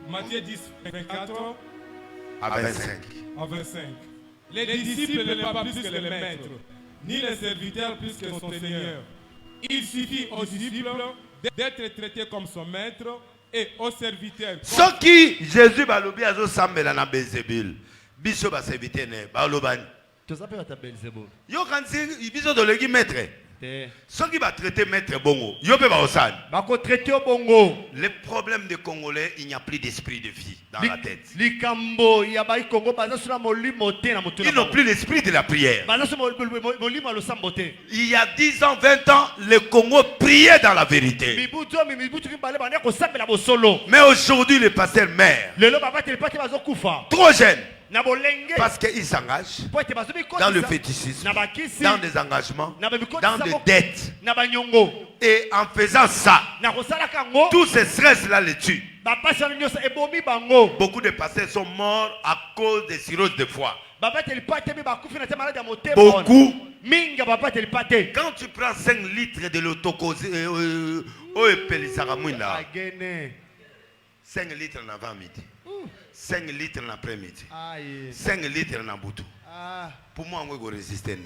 Matthieu 10, 24 à 25. Les disciples ne pas plus que les maîtres, ni les serviteurs plus que son Seigneur. Il suffit aux disciples d'être traités comme son maître et aux serviteurs. Ce qui Jésus va l'oublier à Zosambela na Belzébul. Biso va serviteur ne ba lobani. Tu s'appelles ta Belzébul. Yo kanzi biso de legi maître. Ce qui va traiter maître bongo. Yo pe ba osan. Ba ko traiter bongo. Le problème des Congolais, il n'y a plus d'esprit de vie dans la tête. Ils n'ont plus l'esprit de la prière. Il y a 10 ans, 20 ans, le Congo priait dans la vérité. Mais aujourd'hui, le pasteur meurt. Trop jeune. Parce qu'ils s'engagent dans le fétichisme, dans des engagements, dans des dettes. Et en faisant ça, tout ce stress-là les tue. Beaucoup de pasteurs sont morts à cause des cirrhoses de foie. Beaucoup. Quand tu prends 5 litres de l'autocosé, 5 litres en avant-midi, 5 litres en après-midi, 5 litres en boutou. Pour moi, on va résister.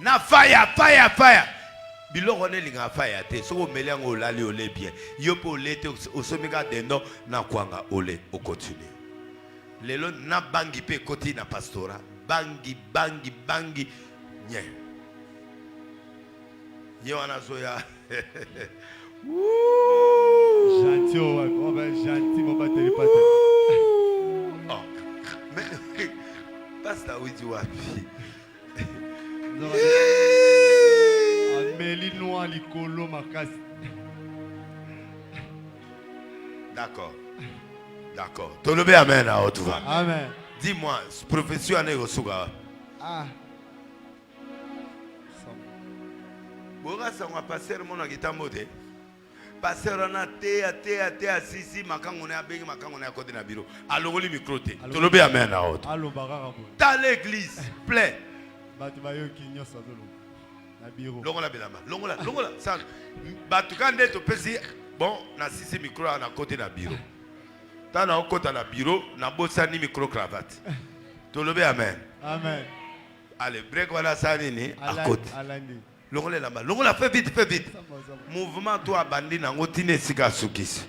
Na fire. Biloko ne linga fire te. Soko melango olali ole bien. Yopo ole te osomika dendo na kwanga ole o continue. Lelo na bangi pe koti na pastora. Bangi. Nye. Yo anazoya. Gentil, on va gentil, mon batterie pas. Oh. Mais pasteur oui tu wapi. D'accord. Tolobe amen à haute voix. Amen. Dis-moi, profession ane osuga. Boga sangwa passer mon akitambo te. Passer na te asisi makango na bengi makango na côté na bureau. Alongoli micro te. Tolobe amen à haute. Allo barara. Dans l'église, plein. Batubayoki nyoso azolo. Longola belama. Longola. Ça batukande to pesi bon na sisi micro na côté na bureau. Tana okota na bureau na bosani micro cravate. Tolobe amen. Amen. Allez, break voilà ça nini à côté. Longola lamba. Longola fais vite. Mouvement toi bandi na ngotine sika sukisi.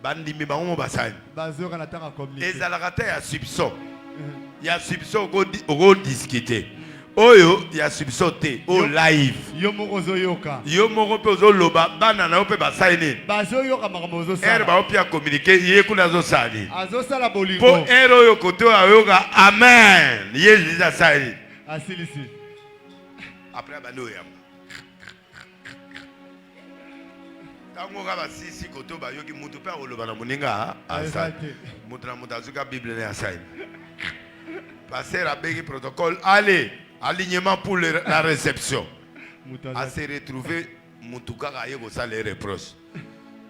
Bandi mi bango basani. Bazora na tanga communiquer. Ezalakata ya soupçon. Ya soupçon go discuter. Oyo ya subsote o live yo moko zoyoka pe loba bana na ope basaini bazoyoka makambo zosala er ba opia communiquer ye kuna zosali azosala bolingo po er oyo koto ayoka amen ye liza sali asilisi après bano yamba tango ka basisi koto ba yoki mutu pe oloba na moninga asa mutu na mutu azuka bible na asai passer à bégi protocole allez. Alignement pour la réception. À se retrouver, Moutouka a eu les reproches.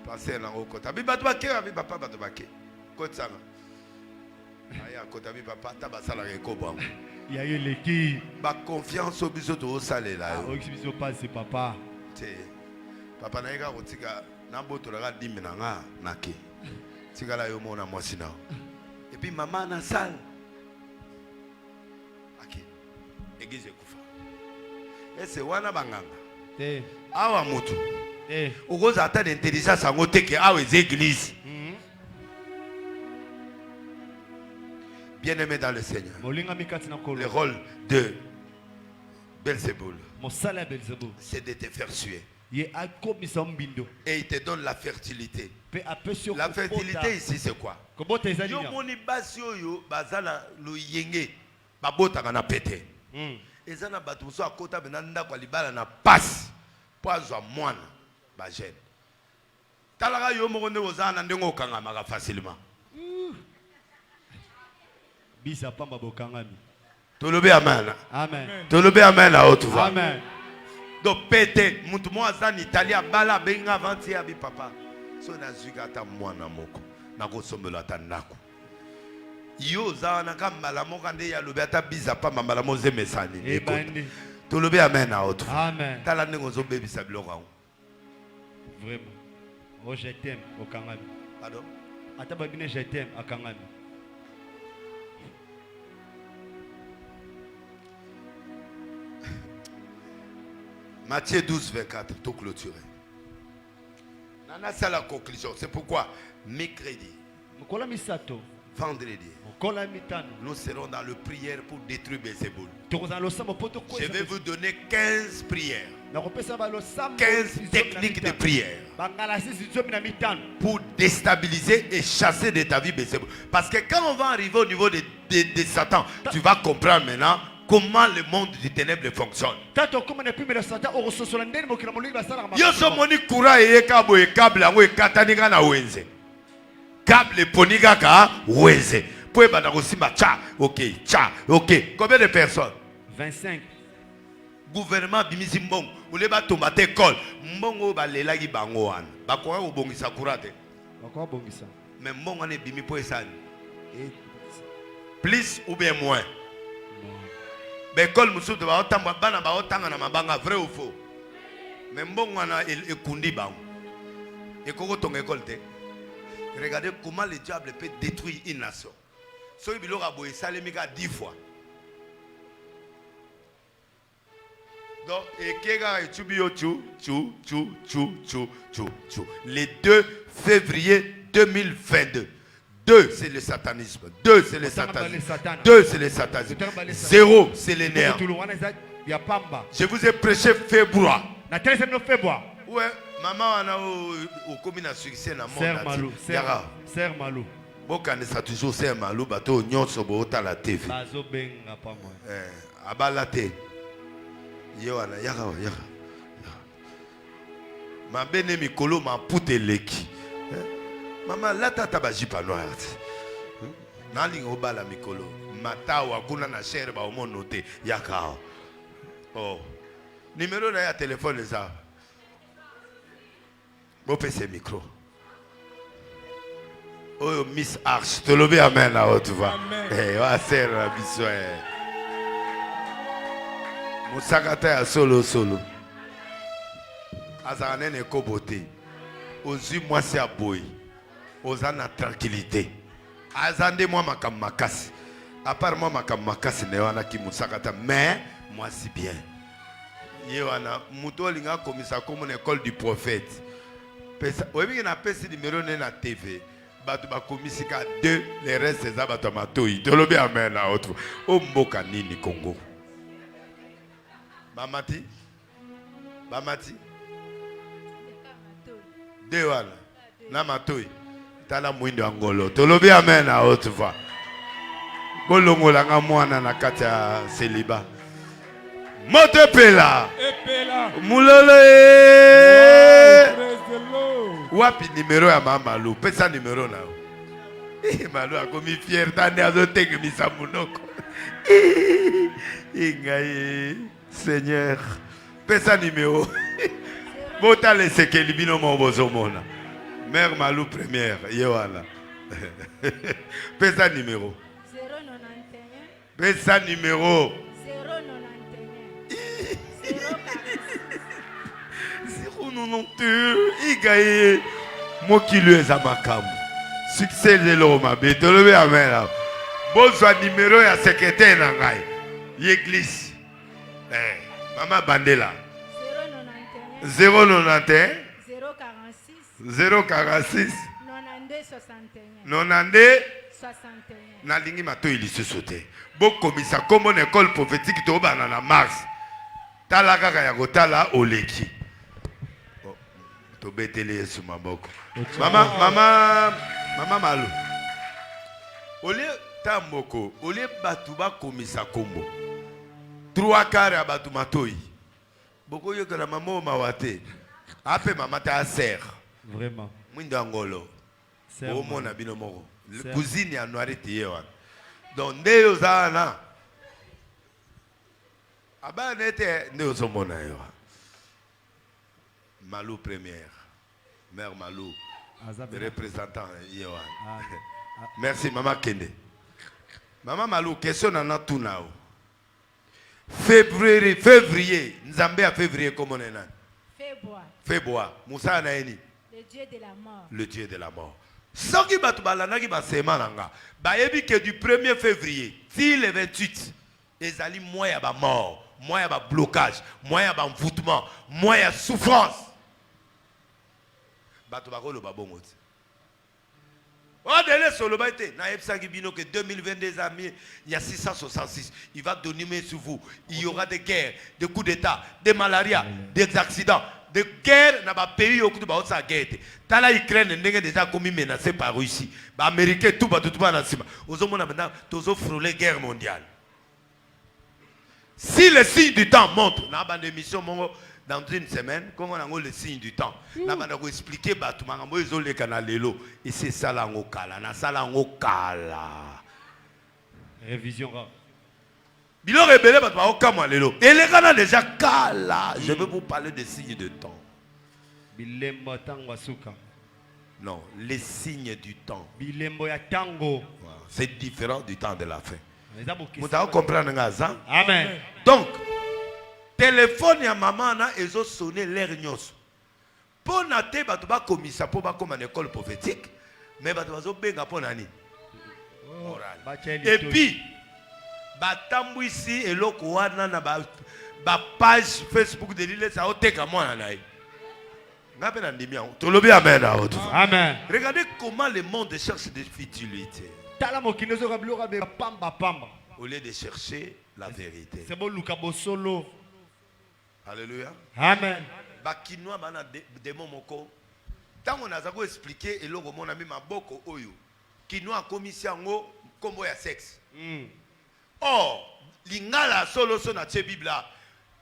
Passer dans le côté. Bibatouake, papa, Batouake. Côte ça. Aya, côté, papa, Tabasala, Koban. Il y a eu les qui. Ma confiance au biseau de salé là. Au biseau pas, c'est papa. Papa, Naïga, Rotika, Namboto, la Diminanga, Naki. Tigala, Yomona, Mossina. Et puis, maman, na salle. Église kufa. Et c'est wana banganga. Awa mutu. Ogoza ata d'intelligence sango teke awa église. Bien-aimé dans le Seigneur. Le rôle de Belzébul, c'est de te faire suer. Et il te donne la fertilité. La fertilité ici c'est quoi? Yo moni basi oyo bazala lo yenge babota kana pété. Ezana batuso akota benanda kwa libala na passe poazwa mwana ba jeune. Talaka yo moko nde ozana ndengo okangama facilement. Bisa pamba bokangami. Tolobe amen. Amen. Tolobe amen à haute voix. Amen. Donc pété mutu mo azana Italie bala benga avanti ya bi papa. So na zuga ta mwana moko. nakosombola ta ndako yo za na kambala moko nde ya lobi ata biza pa mambala moze mesani Ebandi. to lobi amen na autre Amen. tala ndenge ozo bebisa biloko yango Vraiment. Oh, je t'aime, au Kangami. pardon Atababine, je t'aime, à Kangami. Matthieu 12 24 tout clôturé. Nana c'est la conclusion, c'est pourquoi mercredi, vendredi, nous serons dans le prière pour détruire Belzéboul. Je vais vous donner 15 prières. 15 techniques de prière pour déstabiliser et chasser de ta vie Belzéboul. Parce que quand on va arriver au niveau de Satan, tu vas comprendre maintenant comment le monde du ténèbre fonctionne. Yo so moni kura e kabo e câble yango e katanika na wenze. Câble poniga ka wenze. Pour bana kosimba cha, OK, Combien de personnes? 25. Gouvernement bimisi mbongo, ule ba tomate école. Mbongo ba lelaki bango wana. Ba ko bongisa kura te. Encore bongisa. Mais mbongo ne bimi po esani. Plus ou bien moins? L'école musutu ba otamba bana ba otanga na mabanga vrai ou faux? Mais mbongo na ekundi bango. Ekoko ton école te. Regardez comment le diable peut détruire une nation. So ibilo ka boye salemika 10 fois. Donc ekega etubio le 2 février 2022. 2 c'est le satanisme. 2 c'est le satanisme. 2 c'est le satanisme. 0 c'est les néants. Je vous ai prêché février. Ouais, maman on a au commune succès na monde. Serre Malou. Bokane ça toujours Serre Malou bato nyonso bo ta la TV. Bazo benga pas moi. Abalate. Yo ana yaka. Ma bene mikolo ma pute leki. Maman, la tata bajipa noire. Nali obala mikolo. Mata wa kuna na shere ba omo note yaka. Oh. Numéro na ya téléphone ça. Bo pese micro. Oh Miss Arch, te lever amen là tu vois. Eh wa sere biso eh. Musakata ya solo. Azanene kobote. Ozu moi c'est à boy. Ozana tranquillité. Azande moi makasi. À part moi makasi ne wana ki musakata mais moi si bien. Yewana muto linga komisa comme une école du prophète. Pesa oyebi na pesi numéro na TV. Batu ba komisika 2 les restes c'est bato matoi. Tolobi amen na autre. O mboka nini Congo. Bamati. De wana na matoi. Tala mwindo angolo. Tolobi amen na haute voix. Bolongola nga mwana na kati ya celibat. Mote pela. Mulole. Wapi numéro ya mama Malou? Pesa numéro na. Malou akomi fier tande azotenge misa munoko. Ingaye Seigneur. Pesa numéro. Bota le sekeli bino mo bozomona. Mère Malou première, Yohana. Pesa numéro. 091. Pesa numéro. 091. Igaye. Mokilu ezamakamu. Succès de l'homme. Betolobe amen là. Bonsoir numéro ya secrétaire na ngai. L'église. Maman Bandela. 091. 046 92 61 nalingi mato ilisusu te bokomisa kombo na école prophétique to bana na mars tala kaka ya kotala oleki to betele Yesu maboko mama Malou olie tamboko olie batu ba komisa kombo 3 quarts ya batu matoi boko yokela mama mawate ape mama ta sœur. Vraiment. Mwindangolo. O mona bino moko. Cousine ya noire tiyewa. Donc ndeyo zana. Aba nete ndeyo somona yo. Malou première. Mère Malou. Le représentant. Merci, Maman Kende. Maman Malou, question dans tout now. Février. Nzambe à février, comment on est là? Février. Moussa Naeni. Le Dieu de la mort. Le Dieu de la mort. Ce qui va te balader, que du 1er février, si le 28, les alliés, moi, il y a mort, moi, il y a blocage, moi, il y a envoûtement, moi, il y a souffrance. Que 2022 amis, il y a 666. Il va dominer sur vous. Il y aura des guerres, des coups d'état, des malarias, des accidents, des guerres dans le pays où il y a des guerres. Dans l'Ukraine, il y a déjà commis menacé par Russie. Les Américains, tout le monde. Aux hommes, ils ont frôlé la guerre mondiale. Si le signe du temps montre, dans la émission, dans une semaine, comment on a le signe du temps, on va expliquer et c'est ça la Révision. Bilo rebelle et les gars déjà kala. Je vais vous parler des signes de temps. Non, les signes du temps. C'est différent du temps de la fin. Vous avez compris? Amen. Donc, téléphone ya maman na ezo sonner l'air nyos. Pour naté bato ba komisa pour ba comme en école prophétique, mais bato bazo benga pour nani. Et puis batambu ici eloko wana na ba page Facebook de l'île ça oteka mwana naï. Ngape na ndimia. Tolobi amen na autre. Amen. Regardez comment le monde cherche des futilités. Au lieu de chercher la vérité. C'est bon Luka Bosolo. Alléluia. Amen. Bakinois bana démon moko. Tant on a zako expliquer et logo mon ami maboko oyo. Kinois commission ngo kombo ya sexe. Oh, lingala solo so na tche Bible.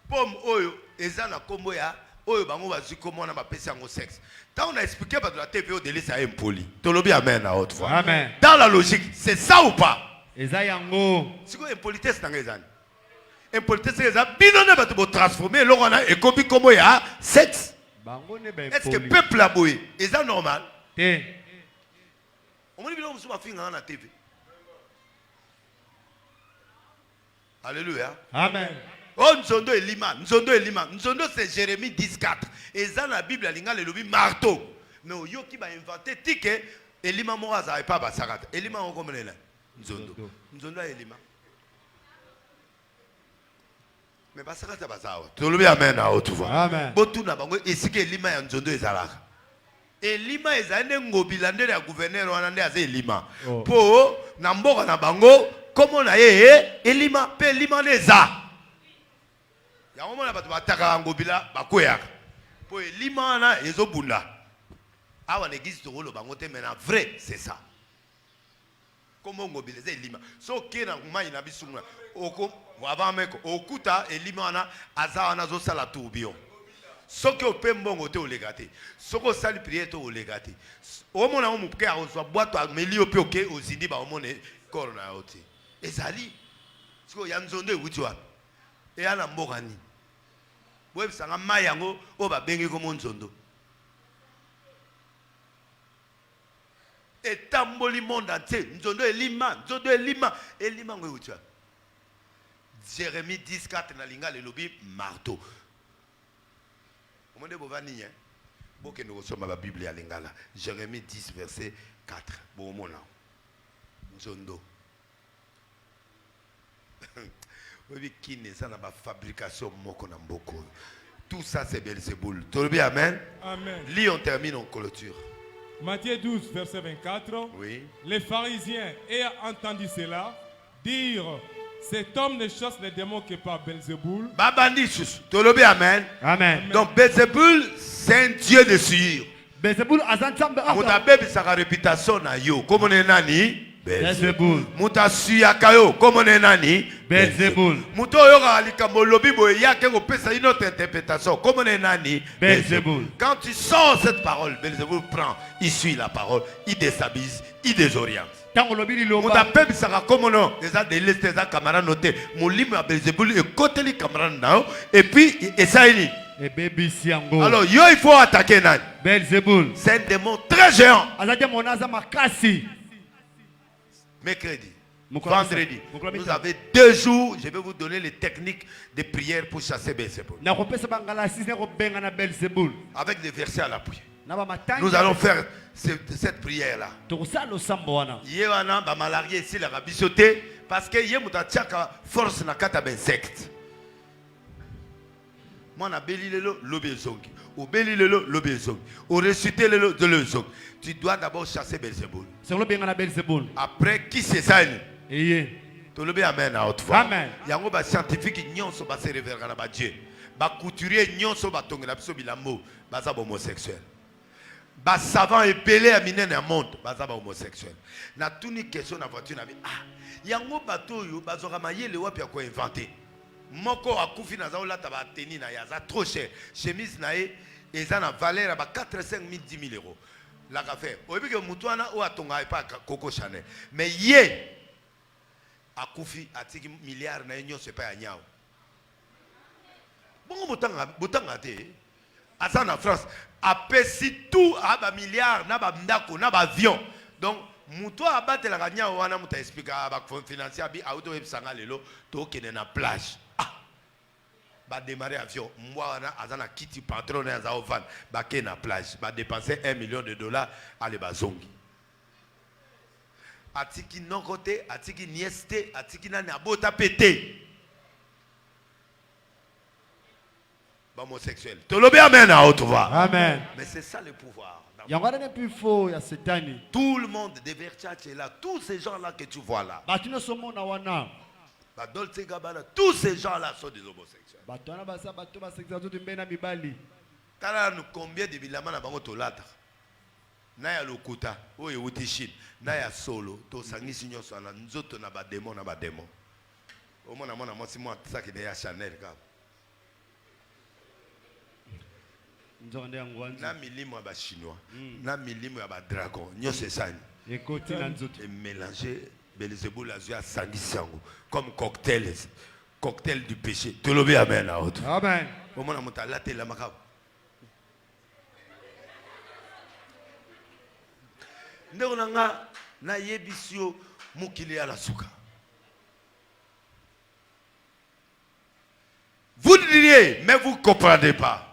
Pom oyo ezana kombo ya oyo bango bazu komona ba pesa ngo sexe. Tant on a expliqué par la TV au délit ça impoli. Tolobi amen à haute fois. Amen. Dans la logique, c'est ça ou pas? Ezayango. C'est quoi impolitesse dans les années? Impolitesse c'est ça. Binone va te transformer l'orana et copie comme il y a sexe. Est-ce que peuple a boé? Est ça normal? On me dit que vous avez fait dans la TV. Alléluia. Amen. Oh, Nzondo et Lima. Nzondo et Lima. Nzondo c'est Jérémie 10:4. Et ça la Bible a le marteau. Mais au yo qui va inventer ticket et Lima Moraza et pas Basarat. Et Lima on comme là. Nzondo. Nzondo et Lima. Mais Basarat c'est Basarat. Tu le amen à haute voix. Amen. Botu na bango ici que Lima et Nzondo et Zalaka. Et Lima est un ngobilande ya gouverneur wanande aze Lima. Po na mboka na bango comme on a et Lima pe Lima neza. Ya mona bato bataka ngobila bakoya. Po Lima na ezobunda. Awa l'église de Rolo bangote mais en vrai c'est ça. Comment ngobila c'est Lima. So ke na mai na bisumuna. Oko avant meko okuta et Lima na aza na zo sala tourbillon. Soki ope mbongo te olegate. Soko sali prière te olegate. O mona o muke a so boîte ameli ope oke ozindi ba o mona corona oti. Ezali. Siko ya nzondo ewuti wa. Et à la mbokani. Web sanga mayango o ba bengi ko nzondo. Et tamboli monde entier. Nzondo elima, nzondo elima, elima ngo ewuti wa. Jérémie 10:4 na linga le lobi marteau. Au monde bovani hein. Boke nous sommes la Bible à lingala. Jérémie 10 verset 4. Bon mona. Nzondo. Tout ça c'est Belzéboul. Amen. Amen. Lis, on termine en clôture. Matthieu 12, verset 24. Oui. Les pharisiens ayant entendu cela, dirent: cet homme ne chasse les démons que par Belzéboul. Amen. Amen. Donc Belzéboul, c'est un dieu de suivre. Belzéboul azantambe on a bébé sa réputation na yo. Comme on est nani? Belzéboul. Muta suyakayo. Comme on est nani? Belzéboul. Muto yoga alikamo lobi boye yake ko pesa une autre interprétation. Comme on est nani? Belzéboul. Quand tu sors cette parole, Belzéboul prend, il suit la parole, il déstabilise, il désoriente. Muta pepe saka comme non, les a des listes, les a camarades notés. Mon livre à Belzéboul et côté les camarades et puis et ça il Alors, yo, il faut attaquer Nan. Belzéboul. C'est un démon très géant. Mercredi, vendredi, vous avez 2 jours. Je vais vous donner les techniques de prière pour chasser Belzéboul. Avec des versets à l'appui. Nous allons faire cette prière-là. Yéwana, ba malarié ici, la rabisoté, parce que yé mouta tchaka force na kata b'insecte. Moi, na beli lelo, lobé zongi. Au beli lelo, lobé zongi. Au récité lelo, de le zongi. Tu dois d'abord chasser Belzéboul. Après, qui c'est ça? Tu le amen à haute voix. Amen. Yango ba scientifique nyonso ba se révérend na ba Dieu. Ba couturier nyonso ba tongela biso bilamo, ba za homosexuel. Ba savant épelé à minen na monde, ba za homosexuel. Na tuni question na voiture na bi yango bato yo bazora mayele wapi ya ko inventer. Moko akufi na zaola taba teni na yaza trop cher. Chemise na e eza na valeur ba 4 5 000 10 000 euros. La café. Oyebi ke mutuana o atonga pa Coco Chanel. Mais ye akufi atiki milliard na enyo sepa ya nyao. Bongo botanga te. Asa na France apesi tout a ba milliard na ba ndako na ba avion. Donc muto abate la nyao wana muta explica ba financier bi auto ebsanga lelo to kene na plage. Ba démarrer avion mwana azana kiti patron na za ovan ba ke na plage ba dépenser $1 million ale bazongi atiki non côté atiki nieste atiki na abota pété ba homosexuel to lobe amen à haute voix. Amen. Mais c'est ça le pouvoir. Tout le monde de Verchach est là, tous ces gens là que tu vois là. Dolce Gabbana, tous ces gens-là sont des homosexuels. Combien de villes na bango tolata? Naya lokuta, oye utishin, naya solo, to sangisi nyonso na nzoto na ba démon na ba démon. Omona mona mosi mo ça qui est Chanel ka. Na milimo ba chinois, na milimo ya ba dragon, nyonso sani. Et mélanger Belzéboul a joué à Sangisango comme cocktail du péché. Tu le veux amen à autre. Amen. Au moment où tu as laté la macabre. Ndonanga na yebisio mukili ala suka. Vous diriez, mais vous ne comprenez pas.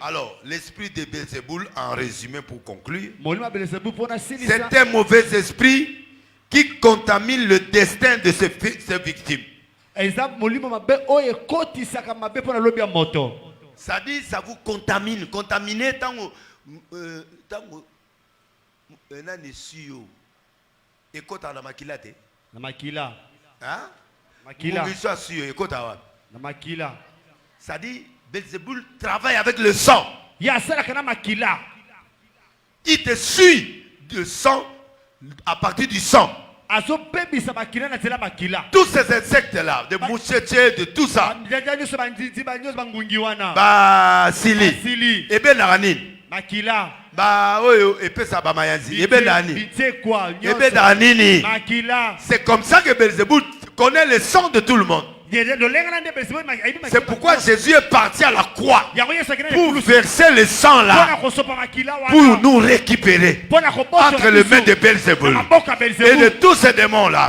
Alors, l'esprit de Belzéboul, en résumé pour conclure, c'est un mauvais esprit qui contamine le destin de ses victimes. Ça dit, ça vous contamine. Contaminer, tango, écoute à la makilate. La makila. Hein? Makila. Écoute à la makila. Ça dit, Belzéboul travaille avec le sang. Il te suit de sang à partir du sang. Tous ces insectes-là, de mouchetés, de tout ça. Bah, Sili. Et bien, Naranin. Makila. Bah, oyo, et puis ça, bah, Mayazi. Et bien, Nani. Et bien, Nanini. C'est comme ça que Belzéboul connaît le sang de tout le monde. C'est pourquoi Jésus est parti à la croix pour verser le sang là, pour nous récupérer entre les mains de Belzéboul et de tous ces démons là,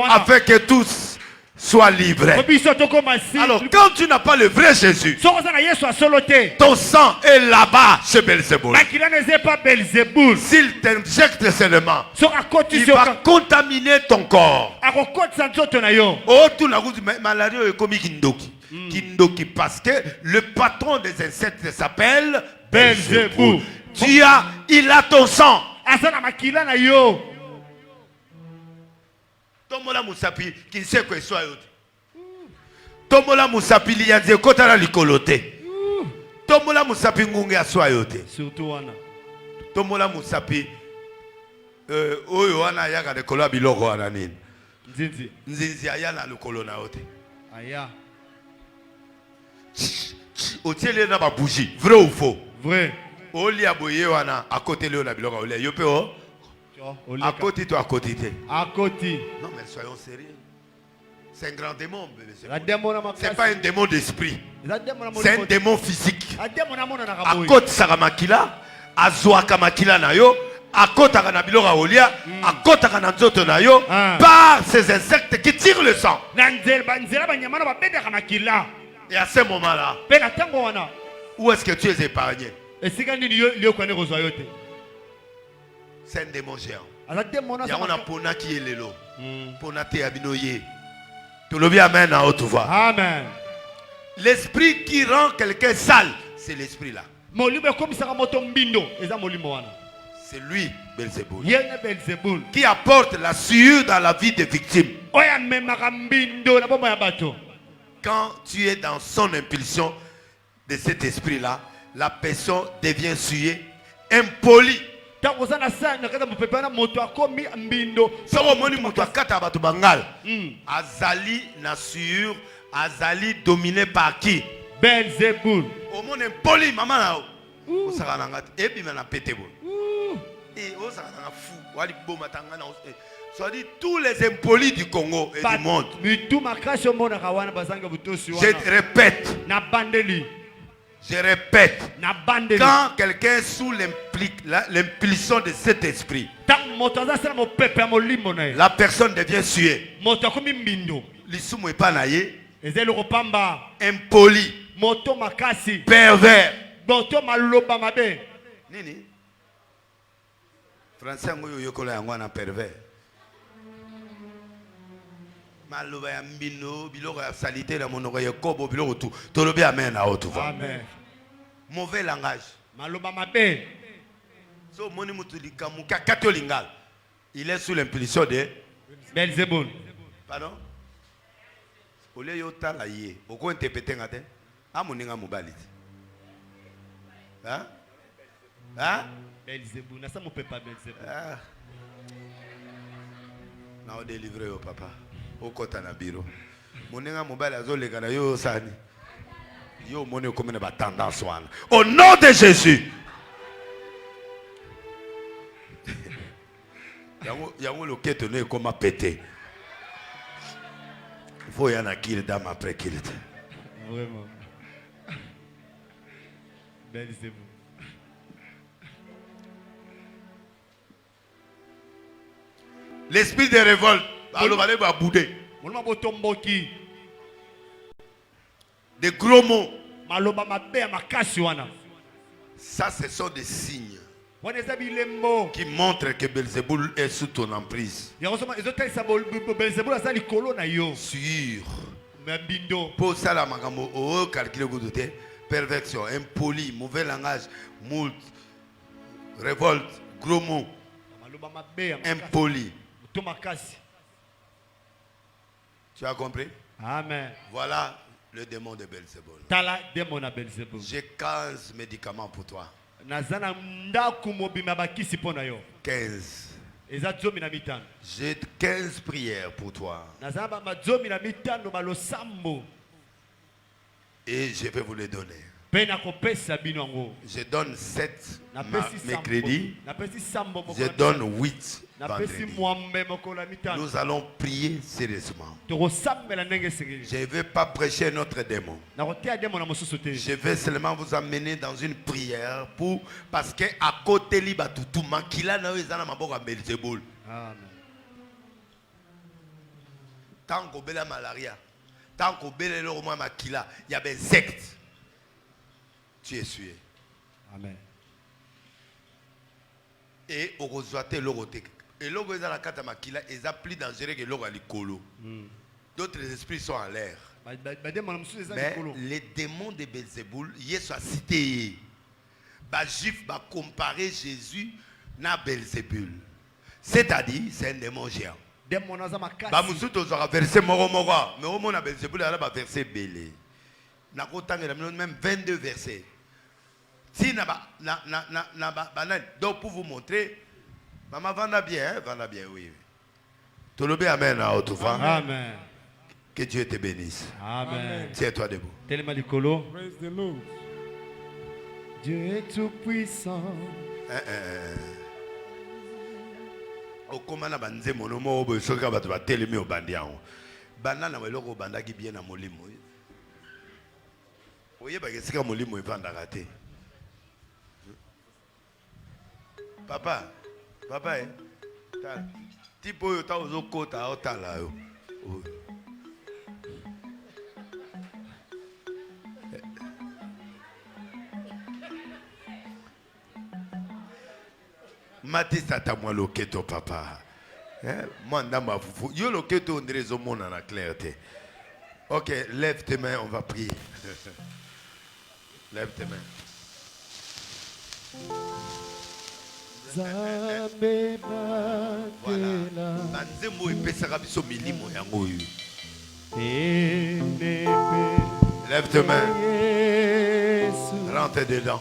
afin que tous soient livrés. Alors quand tu n'as pas le vrai Jésus, ton sang est là-bas chez Belzéboul. S'il t'injecte seulement, il va contaminer ton corps. Oh, tout la route, maladie est comme Kindoki. Kindoki, parce que le patron des insectes s'appelle Belzéboul. Il a ton sang. Tomola Moussapi, qui sait que soit. Tomola Moussapi, il y a des côtés à l'icoloté. Tomola Moussapi, ngungi à soit. Surtout Anna. Tomola Moussapi, Oyoana Yaga de Kolabiloro Ananin. Nzinzi Ayana le colonna ote. Aya. Otiele na ba bougie. Vrai ou faux? Vrai. Oli aboye wana à côté le na biloko ole. Yo pe o. À côté toi à côté. À côté. Non mais soyons sérieux. C'est un grand démon. Ce n'est pas un démon d'esprit. C'est un démon physique. À côté Saramakila, à Zouakamakila Nayo, à côté Kanabilo Olia, à côté Kananzoto Nayo, par ces insectes qui tirent le sang. Et à ce moment-là, où est-ce que tu es épargné? C'est un démon géant. Il y a un pona qui est l'élo. Pona te abinoye. Tu le bien amen à haute voix. Amen. L'esprit qui rend quelqu'un sale, c'est l'esprit là. C'est lui, Belzéboul, qui apporte la sueur dans la vie des victimes. Quand tu es dans son impulsion de cet esprit-là, la personne devient suée, impolie. Azali na sueur, Azali dominé par qui? Belzéboul. Au monde impoli, maman là. On s'en rend et puis maintenant pété bon. Et on s'en rend fou. Wali bo matanga na. Soit dit tous les impolis du Congo et du monde. Je répète. Je répète. Quand quelqu'un est sous l'impulsion de cet esprit, la personne devient suée. L'issoumo est pas naïe. Impoli. Pervers. Nini? Français ngoyo yokola yangwana pervers. Maloba ya mbino biloko ya salité na monoko ya kobo biloko tout. Tolobi amen à haute voix. Amen. Mauvais langage. Maloba mabe. So moni mutulika muka katolingal. Il est sous l'impulsion de Belzéboul. Pardon? Ole yo tala ye. Oko interpréter ngate. Amoninga mobali. Hein? Hein? Belzéboul. Nasa mo pepa Belzéboul. Ah. Na o délivrer au papa. Au kota na biro. Moninga mobali azoleka na yo sani. Yo moni comme na tendance wana. Au nom de Jésus. Yango le quête ne comme pété. Il faut y en a kill dame après kill. Vraiment. Belzéboul. L'esprit de révolte. Des gros mots. Ça, ce sont des signes qui montrent que Belzéboul est sous ton emprise. Sur. Pour ça, la magambo, calculer goûter, perversion, impoli, mauvais langage, moult, révolte, gros mots, impoli. Tu as compris? Amen. Voilà le démon de Belzéboul. J'ai 15 médicaments pour toi. 15. J'ai 15 prières pour toi. Et je vais vous les donner. Je donne 7 mercredis. Je donne 8 vendredis. Nous allons prier sérieusement. Je ne vais pas prêcher notre démon. Je vais seulement vous amener dans une prière pour parce que à côté liba tout makila na ezana maboko Belzéboul. Amen. Tant qu'on bela malaria, tant qu'on bela le moins makila, il y a des insectes. Tu es sué. Amen. Et au rezoité l'oroté. Et l'ogo est dans la carte makila, ils ont plus dangereux que l'ogo à l'icolo. D'autres esprits sont en l'air. Mais les démons de Belzéboul, ils sont cités. Les Juifs vont comparer Jésus à Belzéboul. C'est-à-dire, c'est un démon géant. Bamusuto aura versé moro. Mais au moins à Belzéboul, il a versé belé. Même 22 versets. Si donc pour vous montrer, maman vanda bien, oui. Tout le bien, amen à haute voix. Amen. Que Dieu te bénisse. Amen. Tiens-toi debout. Tellement l'écolo. Praise the Lord. Dieu est tout puissant. banana weloko bandaki bien na molimo. Oye ba kesika molimo evandaka te. Papa, papa tipo oyo ta ozokota otala yo. Matista ta moi loketo papa. Moi ndamba fufu. Yo loketo on dirait zomona na clarté. OK, lève tes mains, on va prier. Lève tes mains. Voilà. Banzembo epesaka biso milimo yango oyo. Lève tes mains. Rentre dedans.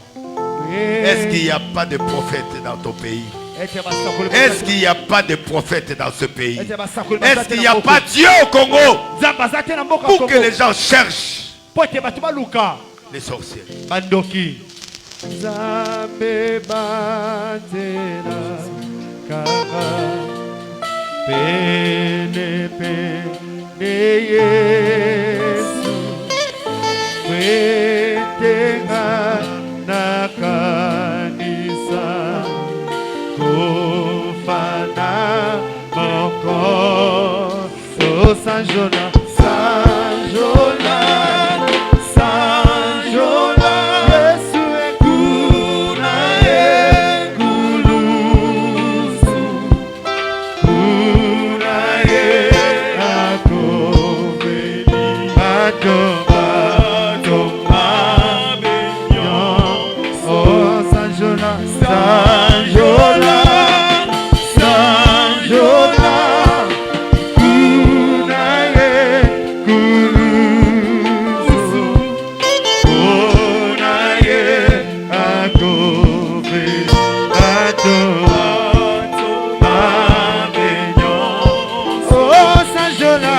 Est-ce qu'il n'y a pas de prophète dans ton pays? Est-ce qu'il n'y a pas de prophète dans ce pays? Est-ce qu'il n'y a pas Dieu au Congo pour que les gens cherchent les sorciers? Zambe batela kara pene pene Yesu wetenga na kanisa kofana moko so sanjona sanjona sanjona Yesu ekuna ekulusu kuna akobeli atoma toma benyon oh sanjona sanjona sanjona kuna ekulusu kuna akobeli atoma toma benyon oh sanjona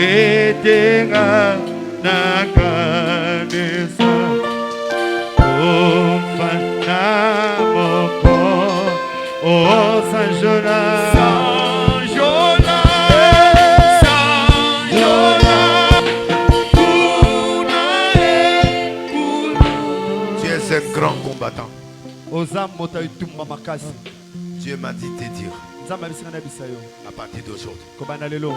Vedenga nakanesa ofana moko o sanjona sanjona sanjona Tu es un grand combattant. ozam mota itumba makasi Dieu m'a dit te dire nzambe abisinga na bisayo à partir d'aujourd'hui, kobanda lelo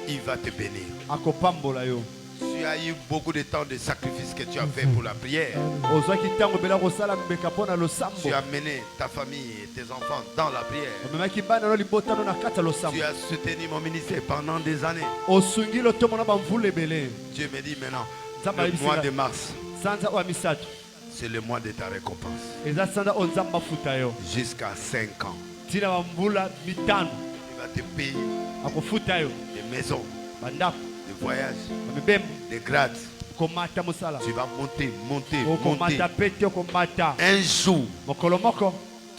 il va te bénir. akopambola yo Tu as eu beaucoup de temps de sacrifice que tu as fait pour la prière. ozwaki ntango bela kosala mbeka mpo na losambo Tu as mené ta famille et tes enfants dans la prière. omemaki bana no libotano na kati ya losambo Tu as soutenu mon ministère pendant des années. osungi lotomo na bamvula ebele Dieu me dit maintenant, nzambe le ayebisi mois nga de mars, sanza oyo ya misato c'est le mois de ta récompense. eza sanza oyo nzambe afuta yo Jusqu'à 5 ans. ntina bamvula mitano Il va te payer akofuta yo des maisons, bandako des voyages, bamibembo des grades. komata mosala Tu vas monter, monter, okomata monter. mpe te okomata Un jour, mokolo moko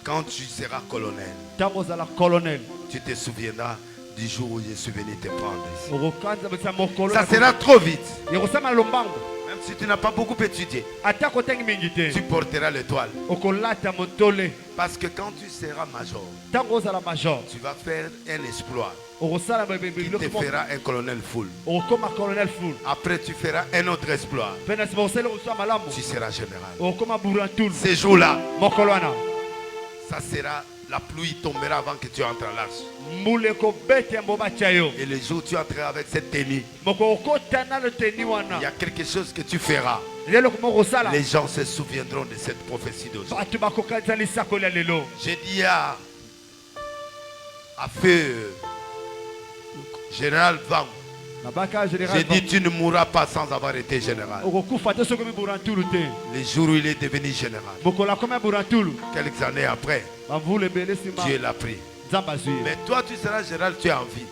quand tu seras colonel, ntango ozala colonel tu te souviendras du jour où je suis venu te prendre ici. okokanza bisa mokolo Ça sera trop vite. ekosala lombango Même si tu n'as pas beaucoup étudié, ata kotangi mingi te tu porteras l'étoile. okolata motole Parce que quand tu seras major, ntango ozala major tu vas faire un exploit okosala qui te fera un colonel full. okokoma colonel full Après, tu feras un autre exploit. mpe na nsima osala okosala malamu Tu seras général. okokoma burantulu Ces jours-là, mokolo wana ça sera, la pluie tombera avant que tu entres à l'arche. mbula ekobeta mbo batya yo Et le jour où tu entreras avec cette tenue, moko okota na loteni il wana y a quelque chose que tu feras. leloko moko osala Les gens se souviendront de cette prophétie d'aujourd'hui. bato bakokanisa lisakoli ya lelo J'ai dit à feu général Van, nabaka général j'ai dit tu ne mourras pas sans avoir été général. okokufa te soki omi burantulu te Le jour où il est devenu général, mokolo akomi ya burantulu quelques années après, bamvula ebele nsima Dieu l'a pris. Mais toi, tu seras Gérald, tu as envie.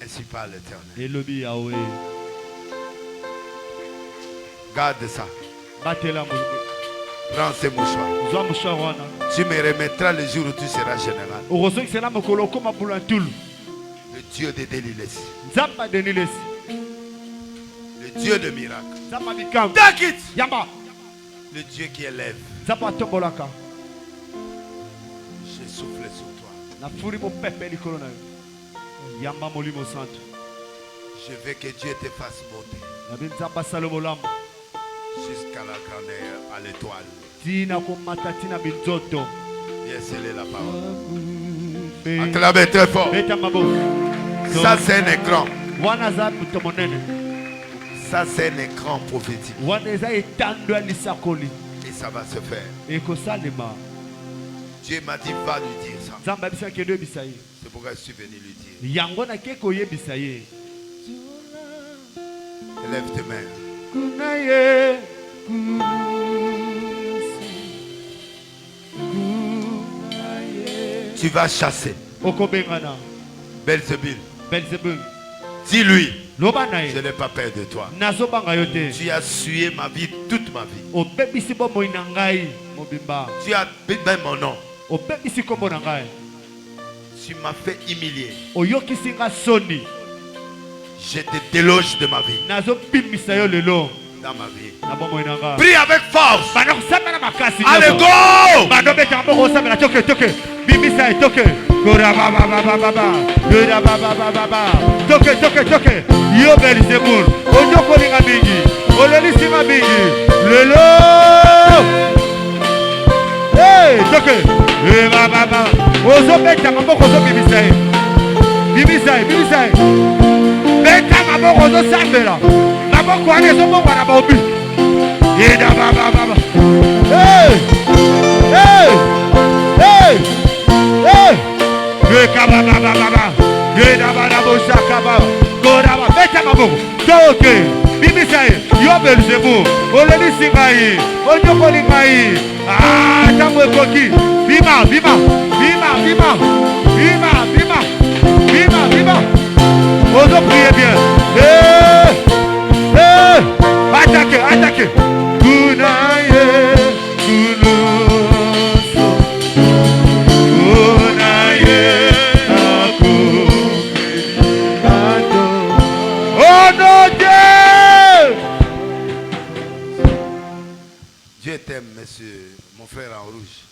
Ainsi parle l'Éternel. Garde ça. Prends ces mouchoirs. Tu me remettras le jour où tu seras général. Le Dieu de Délilès. Le Dieu de miracles. Take it. Le Dieu qui élève. Je souffle sur toi. Je veux que Dieu te fasse monter jusqu'à la grandeur, à l'étoile. Viens sceller la parole. Acclamez très fort. Ça c'est un écran. Ça c'est un écran prophétique. Et ça va se faire. Dieu m'a dit va lui dire ça. C'est pourquoi je suis venu lui dire. Lève tes mains. Tu vas chasser Belzébul. Dis-lui, je n'ai pas peur de toi. Tu as sué ma vie toute ma vie. Tu as même mon nom. Tu m'as fait humilier. Je te déloge de ma vie. Dans ma vie. Prie avec force. Allez, go! Attaquez. Dieu t'aime, monsieur, mon frère en rouge.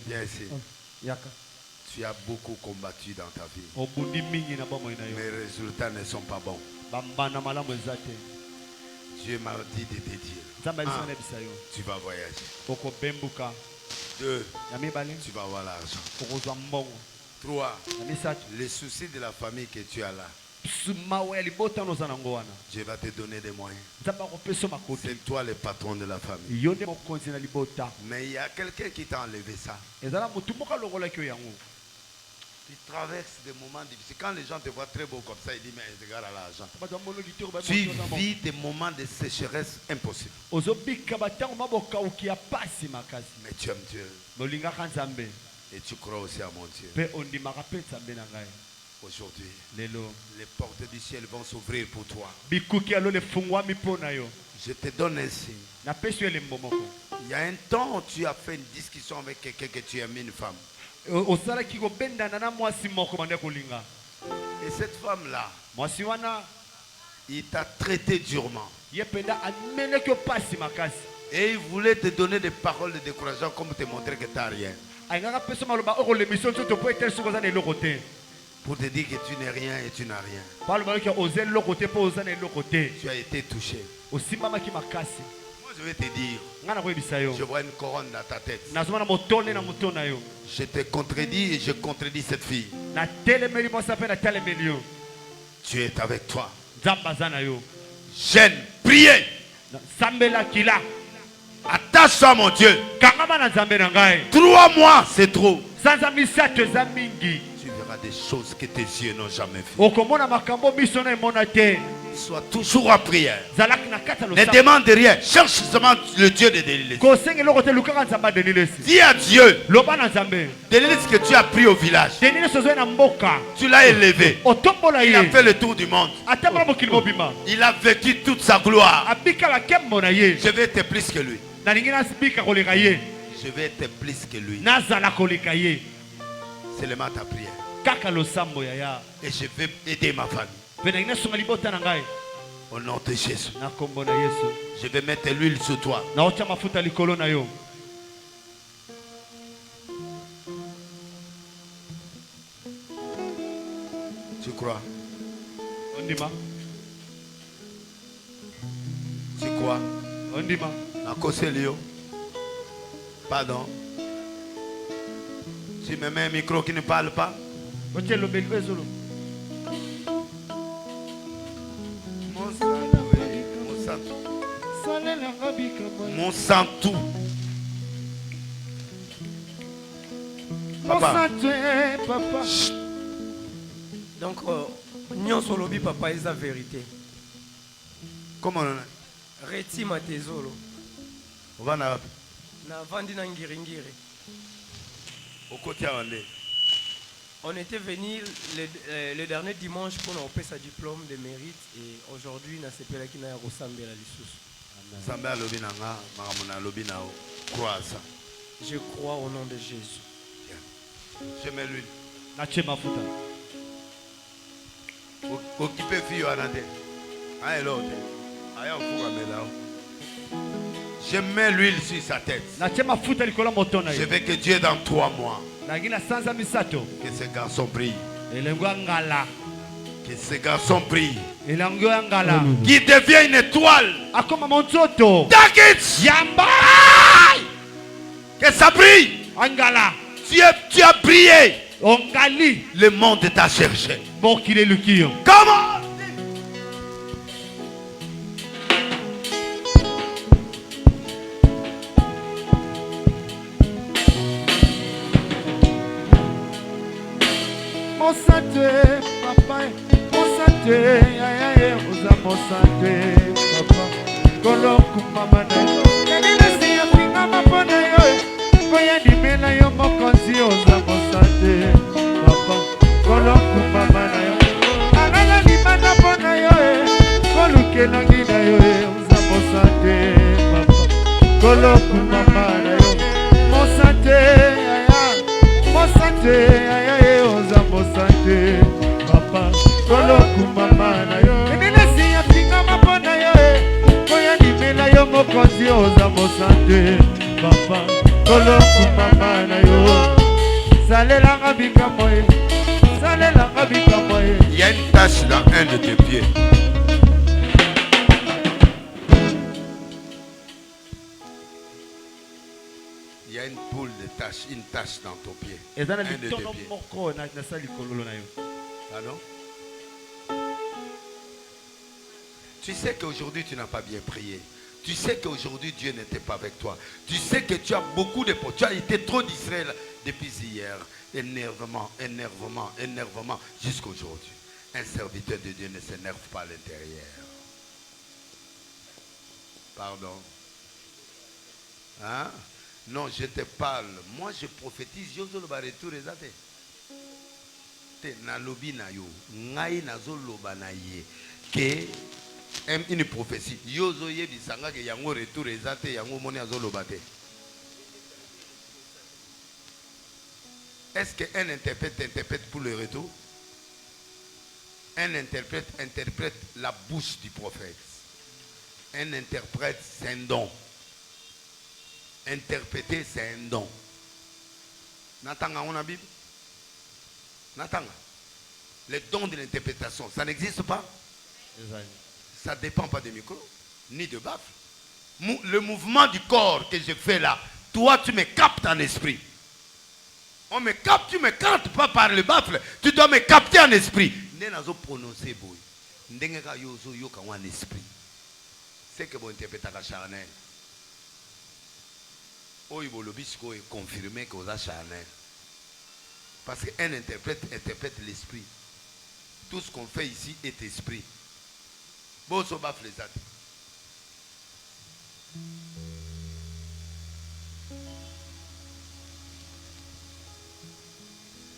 Viens ici. Tu as beaucoup combattu dans ta vie. Mes résultats ne sont pas bons. Dieu m'a dit de te dire. Tu vas voyager. 2. Tu vas avoir l'argent. 3. Les soucis de la famille que tu as là. Dieu va te donner des moyens. C'est toi le patron de la famille. Mais il y a quelqu'un qui t'a enlevé ça. Tu traverses des moments difficiles. Quand les gens te voient très beau comme ça, ils disent mais regarde à l'argent. Tu vis des moments de sécheresse impossibles. Mais tu aimes Dieu. Et tu crois aussi à mon Dieu. Aujourd'hui, les portes du ciel vont s'ouvrir pour toi. Je te donne un signe. Il y a un temps où tu as fait une discussion avec quelqu'un que tu aimes, une femme. Et cette femme-là, il t'a traité durement. Et il voulait te donner des paroles de découragement comme te montrer que tu n'as rien. Pour te dire que tu n'es rien et tu n'as rien. Tu as été touché. Moi je vais te dire, je vois une couronne dans ta tête. Je te contredis et je contredis cette fille. Tu es avec toi. Jeune, priez. Attache-toi à mon Dieu. 3 mois, c'est trop. Tu verras verras des choses que tes yeux n'ont jamais vues. Sois toujours en prière. Ne demande rien. Cherche seulement le Dieu de Délilis. Dis à Dieu. Délilis que tu as pris au village. Tu l'as élevé. Il a fait le tour du monde. Il a vécu toute sa gloire. Je vais être plus que lui. Je vais être plus que lui. C'est le mat à prière. Et je vais aider ma famille. Au nom de Jésus. Je vais mettre l'huile sur toi. Tu crois? Tu crois? Pardon. Tu me mets un micro qui ne parle pas? Mon santou. Papa. Donc, nous sommes le papa, c'est la vérité. Comment? Reti matezolo. On va na vandi na ngiringiri. On était venu le dernier dimanche pour nous faire sa diplôme de mérite et aujourd'hui na sepela qui na ressemble à l'issous. Je crois au nom de Jésus. Je mets l'huile. Je mets l'huile sur sa tête. Je veux que Dieu dans 3 mois. Que ce garçon brille. Que ce garçon brille. Qu'il devient une étoile. Que ça brille. Tu as brillé. Le monde t'a cherché. Comment? Papa, il y a une tache dans un de tes pieds. Il y a une boule de tache, une tache dans ton pied. Un de tes pieds. Pardon? Tu sais qu'aujourd'hui tu n'as pas bien prié. Tu sais qu'aujourd'hui Dieu n'était pas avec toi. Tu sais que tu as beaucoup de potes. Tu as été trop distrait depuis hier. Énervement, énervement, énervement jusqu'à aujourd'hui. Un serviteur de Dieu ne s'énerve pas à l'intérieur. Pardon. Hein? Non, je te parle. Moi, je prophétise. Je vais retour exact. Na lobi na yo, ngai na zo loba na ye. Que une prophétie. Yozo ye bisanga ke yango retour exact yango moni azo loba te. Est-ce qu'un interprète interprète pour le retour? Un interprète interprète la bouche du prophète. Un interprète, c'est un don. Interpréter, c'est un don. Natanga, on a Bible? Natanga. Le don de l'interprétation, ça n'existe pas? Ça ne dépend pas des micros, ni de baffle. Le mouvement du corps que je fais là, toi, tu me captes en esprit. On me capte, tu me captes pas par le baffle. Tu dois me capter en esprit. Nenazo prononcer boy. Ndengeka yozo yoka en esprit. C'est que bon interprétation charnel. Oyo bolobisiko est confirmé que vous avez charnel. Parce qu'un interprète interprète l'esprit. Tout ce qu'on fait ici est esprit. Bon, so baf les autres.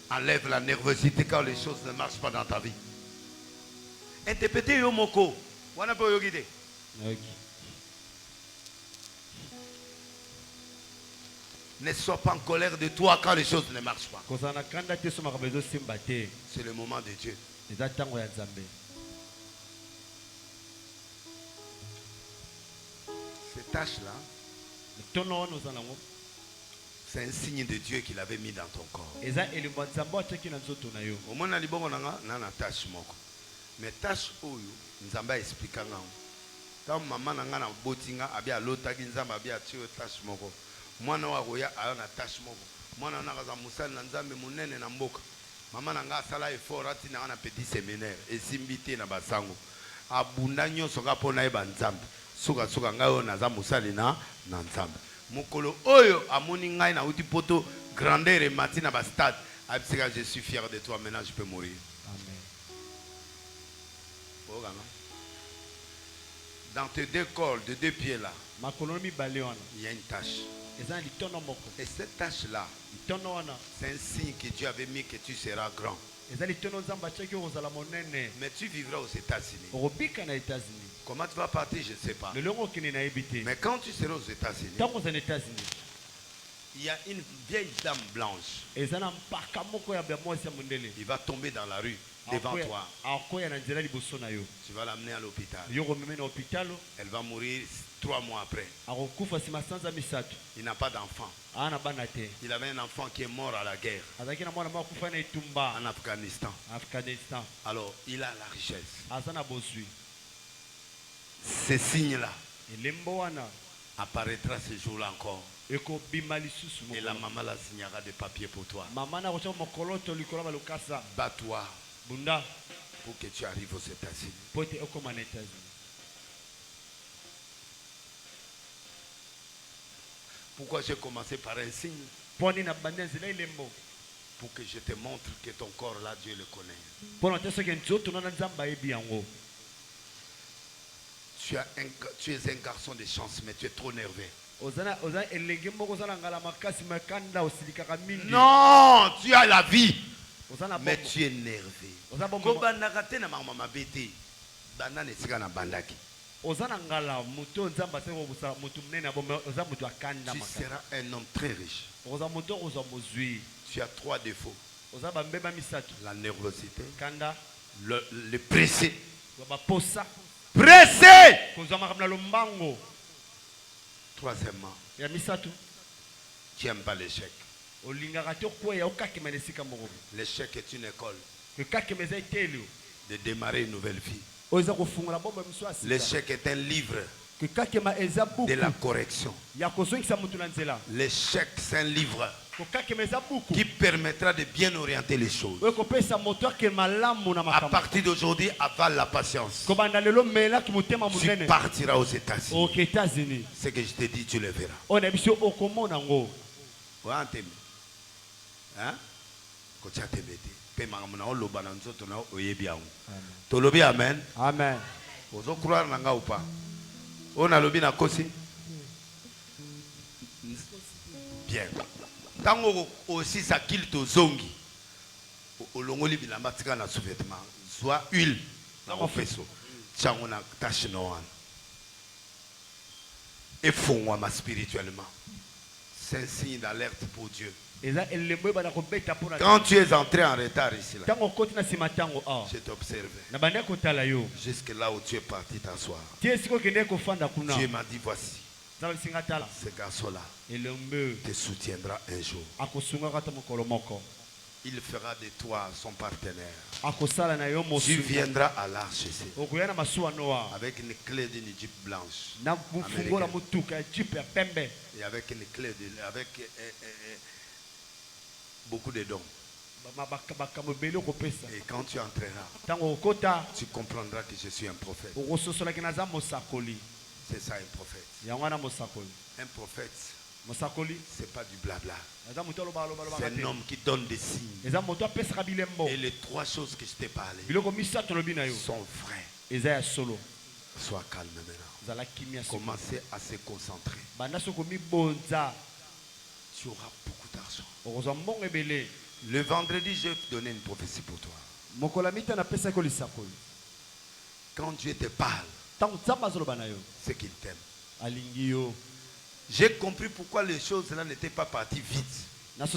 Enlève la nervosité quand les choses ne marchent pas dans ta vie. Interprétez yo moko. Wana po yo guide. Ne sois pas en colère de toi quand les choses ne marchent pas. C'est le moment de Dieu. Ces tâches-là, c'est un signe de Dieu qu'il avait mis dans ton corps. Au moins, on tâche moko. Mais tâche oyo, Nzamba expliquant quand maman n'a botinga abia lotaki Nzamba abia tio tâche moko. Mwana wa roya ayona tâche moko. Mwana na kaza musali na Nzambe munene na mboka. Mama nanga sala effort ati na na petit séminaire esimbité na basango. Abunda nyonso ka pona eba Nzambe. Suka ngayo na za musali na Nzambe. Mukolo oyo amoni ngai na uti poto grandeur et matina ba stade. Abisika je suis fier de toi, maintenant je peux mourir. Amen. Dans tes deux corps, de deux pieds là, il y a une tâche. Et cette tâche-là, c'est un signe que Dieu avait mis que tu seras grand. Mais tu vivras aux États-Unis. Comment tu vas partir, je ne sais pas. Mais quand tu seras aux États-Unis, il y a une vieille dame blanche. Il va tomber dans la rue devant toi. Tu vas l'amener à l'hôpital. Elle va mourir 3 mois après. Il n'a pas d'enfant. Il avait un enfant qui est mort à la guerre en Afghanistan. Alors, il a la richesse. Ce signe-là apparaîtra ce jour-là encore. Et la maman la signera des papiers pour toi. Bats-toi pour que tu arrives aux États-Unis. Pourquoi j'ai commencé par un signe? Pour que je te montre que ton corps là, Dieu le connaît. Tu es un garçon de chance, mais tu es trop nerveux. Non, tu as la vie, mais tu es nerveux. Tu seras un homme très riche. Tu as 3 défauts. La nervosité, le pressé. Pressé. Troisièmement, tu n'aimes pas l'échec. L'échec est une école de démarrer une nouvelle vie. L'échec est un livre de la correction. L'échec, c'est un livre qui permettra de bien orienter les choses. À partir d'aujourd'hui, avale la patience. Tu partiras aux États-Unis. Ce que je te dis, tu le verras. Amen. Amen. Bien. Tango aussi ça qu'il te zongi. Olongoli bilamba tika na sous-vêtement. Soit huile na ofeso. Tiango na tache noan. Et fongwa spirituellement. C'est un signe d'alerte pour Dieu. Quand tu es entré en retard ici là, je t'observe. Jusque là où tu es parti t'asseoir. Dieu m'a dit voici. Ce garçon-là te soutiendra un jour. Il fera de toi son partenaire. Tu viendras à l'arche ici avec une clé d'une Jeep blanche et avec une clé avec beaucoup de dons. Et quand tu entreras, tu comprendras que je suis un prophète. C'est ça un prophète. Un prophète C'est pas du blabla. C'est un homme qui donne des signes. Et les trois choses que je t'ai parlé sont vraies. Sois calme maintenant. Commencez à se concentrer. Tu auras beaucoup d'argent. Le vendredi, je vais te donner une prophétie pour toi. Quand Dieu te parle, c'est qu'il t'aime. J'ai compris pourquoi les choses là n'étaient pas parties vite. Parce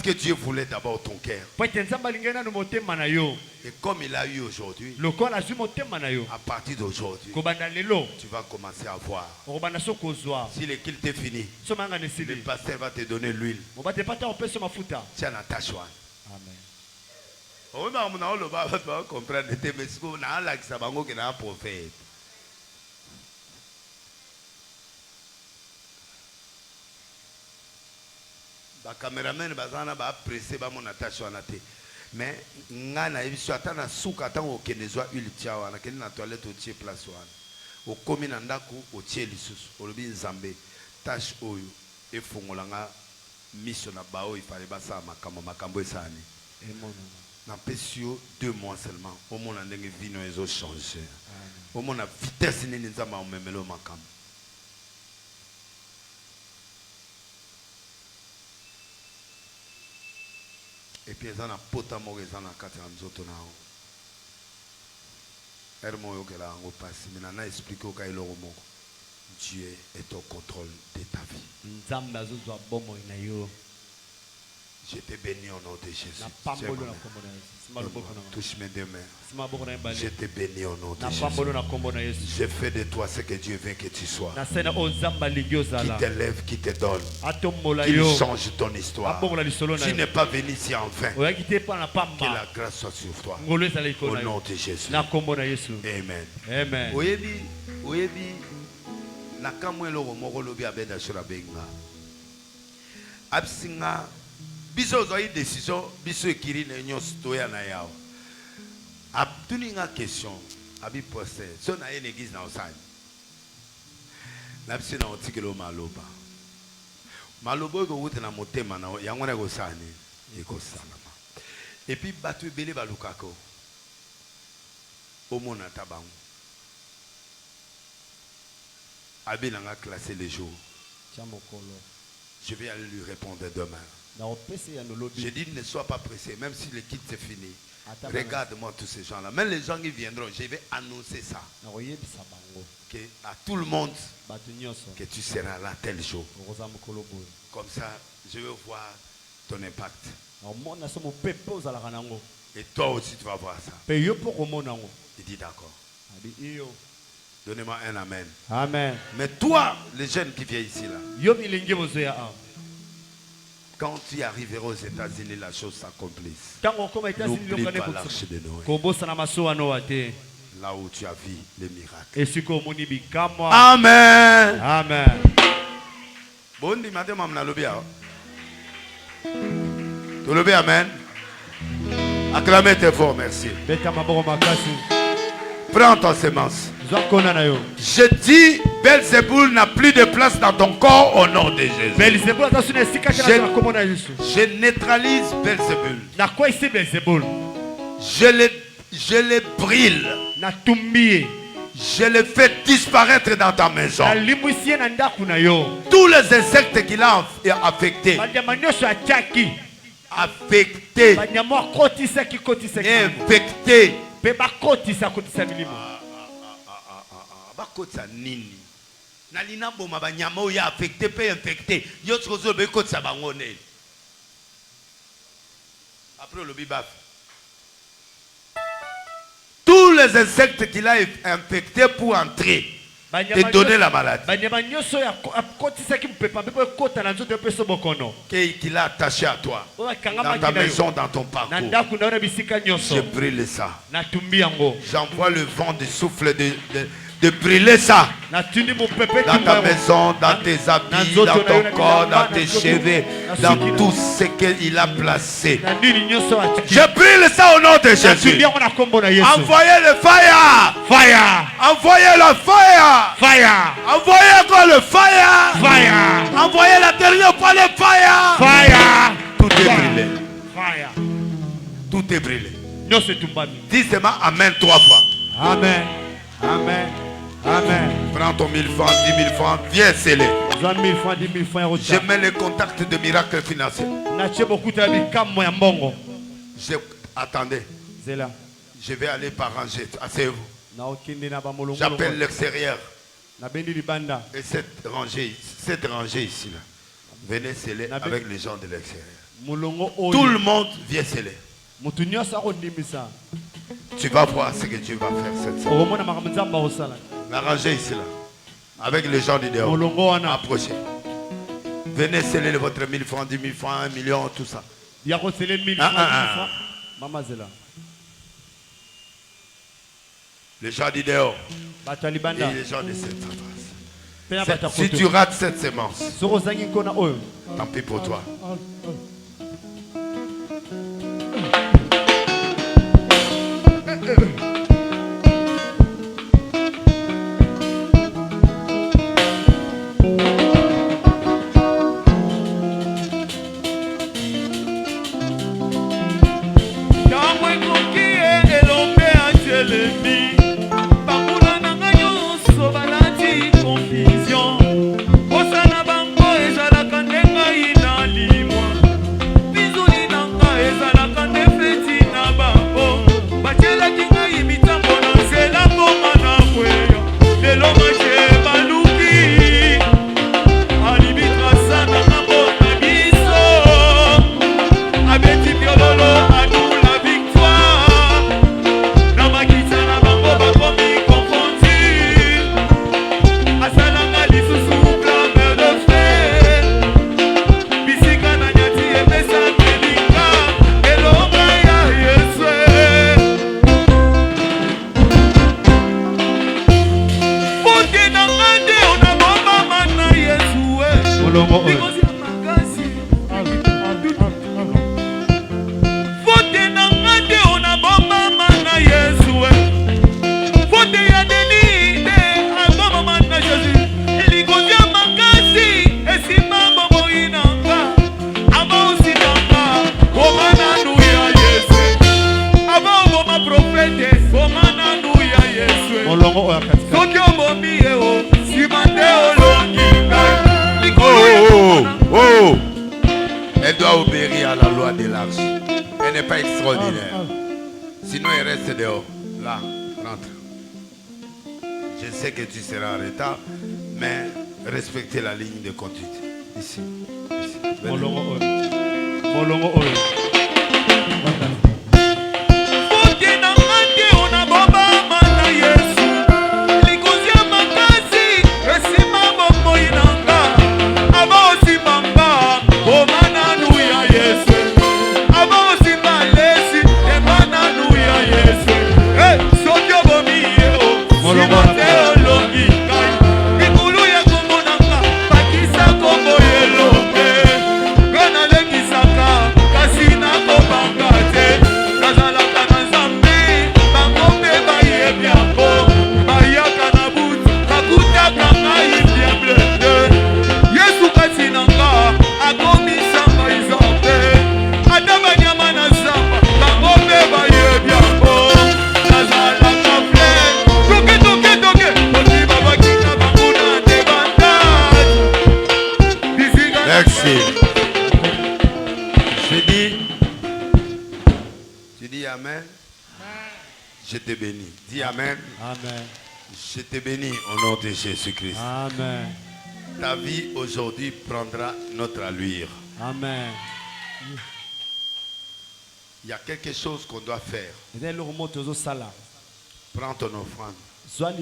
que Dieu voulait d'abord ton cœur. Et comme il a eu aujourd'hui, à partir d'aujourd'hui, tu vas commencer à voir. Si le culte est fini, le pasteur va te donner l'huile. Tiens, Natacha. Amen. On va comprendre. Les caméramans bazana ba pressé ba mon attache wana te mais ngana ebiso ata na suka ata okenezwa huile tia wana keni na toilette otie place wana okomi na ndako otie lisusu olobi nzambe tâche oyo efungolanga miso na bao ifale basa makambo esani na pesio 2 mois seulement au mona ndenge vino ezo changer au mona vitesse nini nzamba omemelo makambo. Et puis, ils ont un potamor, ils ont un katanzoto nao. Hermo que là on passe. Mais nana explique au cas où Dieu est au contrôle de ta vie. Je te bénis au nom de Jésus. Touche mes deux mains. Je te bénis au nom de Jésus. Je fais de toi ce que Dieu veut que tu sois. Qui t'élève, qui te donne. Qui change ton histoire. Tu n'es pas venu ici en vain. Que la grâce soit sur toi. Au nom de Jésus. Amen. Amen. Oyebi nakamwe loro moko lobi abeda shura benga. Absinga biso zo yi décision biso ekiri na nyonso toya na yao. Abtuni nga question abi poster so na une église na osani. Na bisi na otikelo maloba. Maloba ko wuta na motema na yango na kosani ekosalama. Et puis batu ebele balukako. Omona tabango. Abi nanga classer les jours. Je vais aller lui répondre demain. Je dis ne sois pas pressé, même si le kit c'est fini. Regarde-moi tous ces gens-là. Même les gens qui viendront, je vais annoncer ça. Que à tout le monde que tu seras là tel jour. Comme ça, je veux voir ton impact. Et toi aussi tu vas voir ça. Il dit d'accord. Donnez-moi un amen. Amen. Mais toi, les jeunes qui viennent ici là, quand tu arriveras aux États-Unis, la chose s'accomplisse. N'oublie pas l'arche de Noé. Là où tu as vu les miracles. Amen. Amen. Bon dimanche, maman lobia. Tu lobia, amen. Acclamez tes fort, merci. Prends ton sémence. Je dis, Belzéboul n'a plus de place dans ton corps au nom de Jésus. Je neutralise Belzéboul. Je le brille. Je le fais disparaître dans ta maison. Tous les insectes qu'il a affectés. Affectés. Infectés. Bakotsa nini nalina boma banyama oya affecté pe infecté yo tsozo be kotsa bangone après le bibaf tous les insectes qu'il a infectés pour entrer et donner la maladie qu'il a attaché à toi dans ta maison, dans ton parcours. Je brûle ça. J'envoie le vent de souffle de brûler ça dans ta maison, dans tes habits, dans ton corps, dans tes cheveux, dans tout ce qu'il a placé. Je brûle ça au nom de Jésus. Envoyez le fire. Fire. Envoyez le fire. Fire. Envoyez encore le fire. Fire. Envoyez la dernière fois le fire. Fire. Tout est brûlé. Fire. Tout est brûlé. Dis seulement Amen 3 fois. Amen. Amen. Amen. Prends ton 1000 francs, 10 000 francs, viens sceller. Je mets les contacts de miracles financiers. Attendez. Je vais aller par rangée. Asseyez-vous. J'appelle l'extérieur. Et cette rangée ici là. Venez sceller avec les gens de l'extérieur. Tout le monde vient sceller. Tu vas voir ce que tu vas faire cette semaine. La rangée ici là. Avec les gens du dehors. Approchez. Venez sceller votre 1000 francs, 10 000 francs, 1 million, tout ça. Les gens du dehors. Et les gens de cette adresse. Si tu rates cette sémence, tant pis pour toi. Elle doit obéir à la loi de l'arche. Elle n'est pas extraordinaire. Sinon, elle reste dehors. Là, rentre. Je sais que tu seras en retard, mais respectez la ligne de conduite. Ici. Amen. Je te bénis. Dis Amen. Amen. Je te bénis au nom de Jésus-Christ. Amen. Ta vie aujourd'hui prendra notre allure. Amen. Il y a quelque chose qu'on doit faire. Prends ton offrande. 500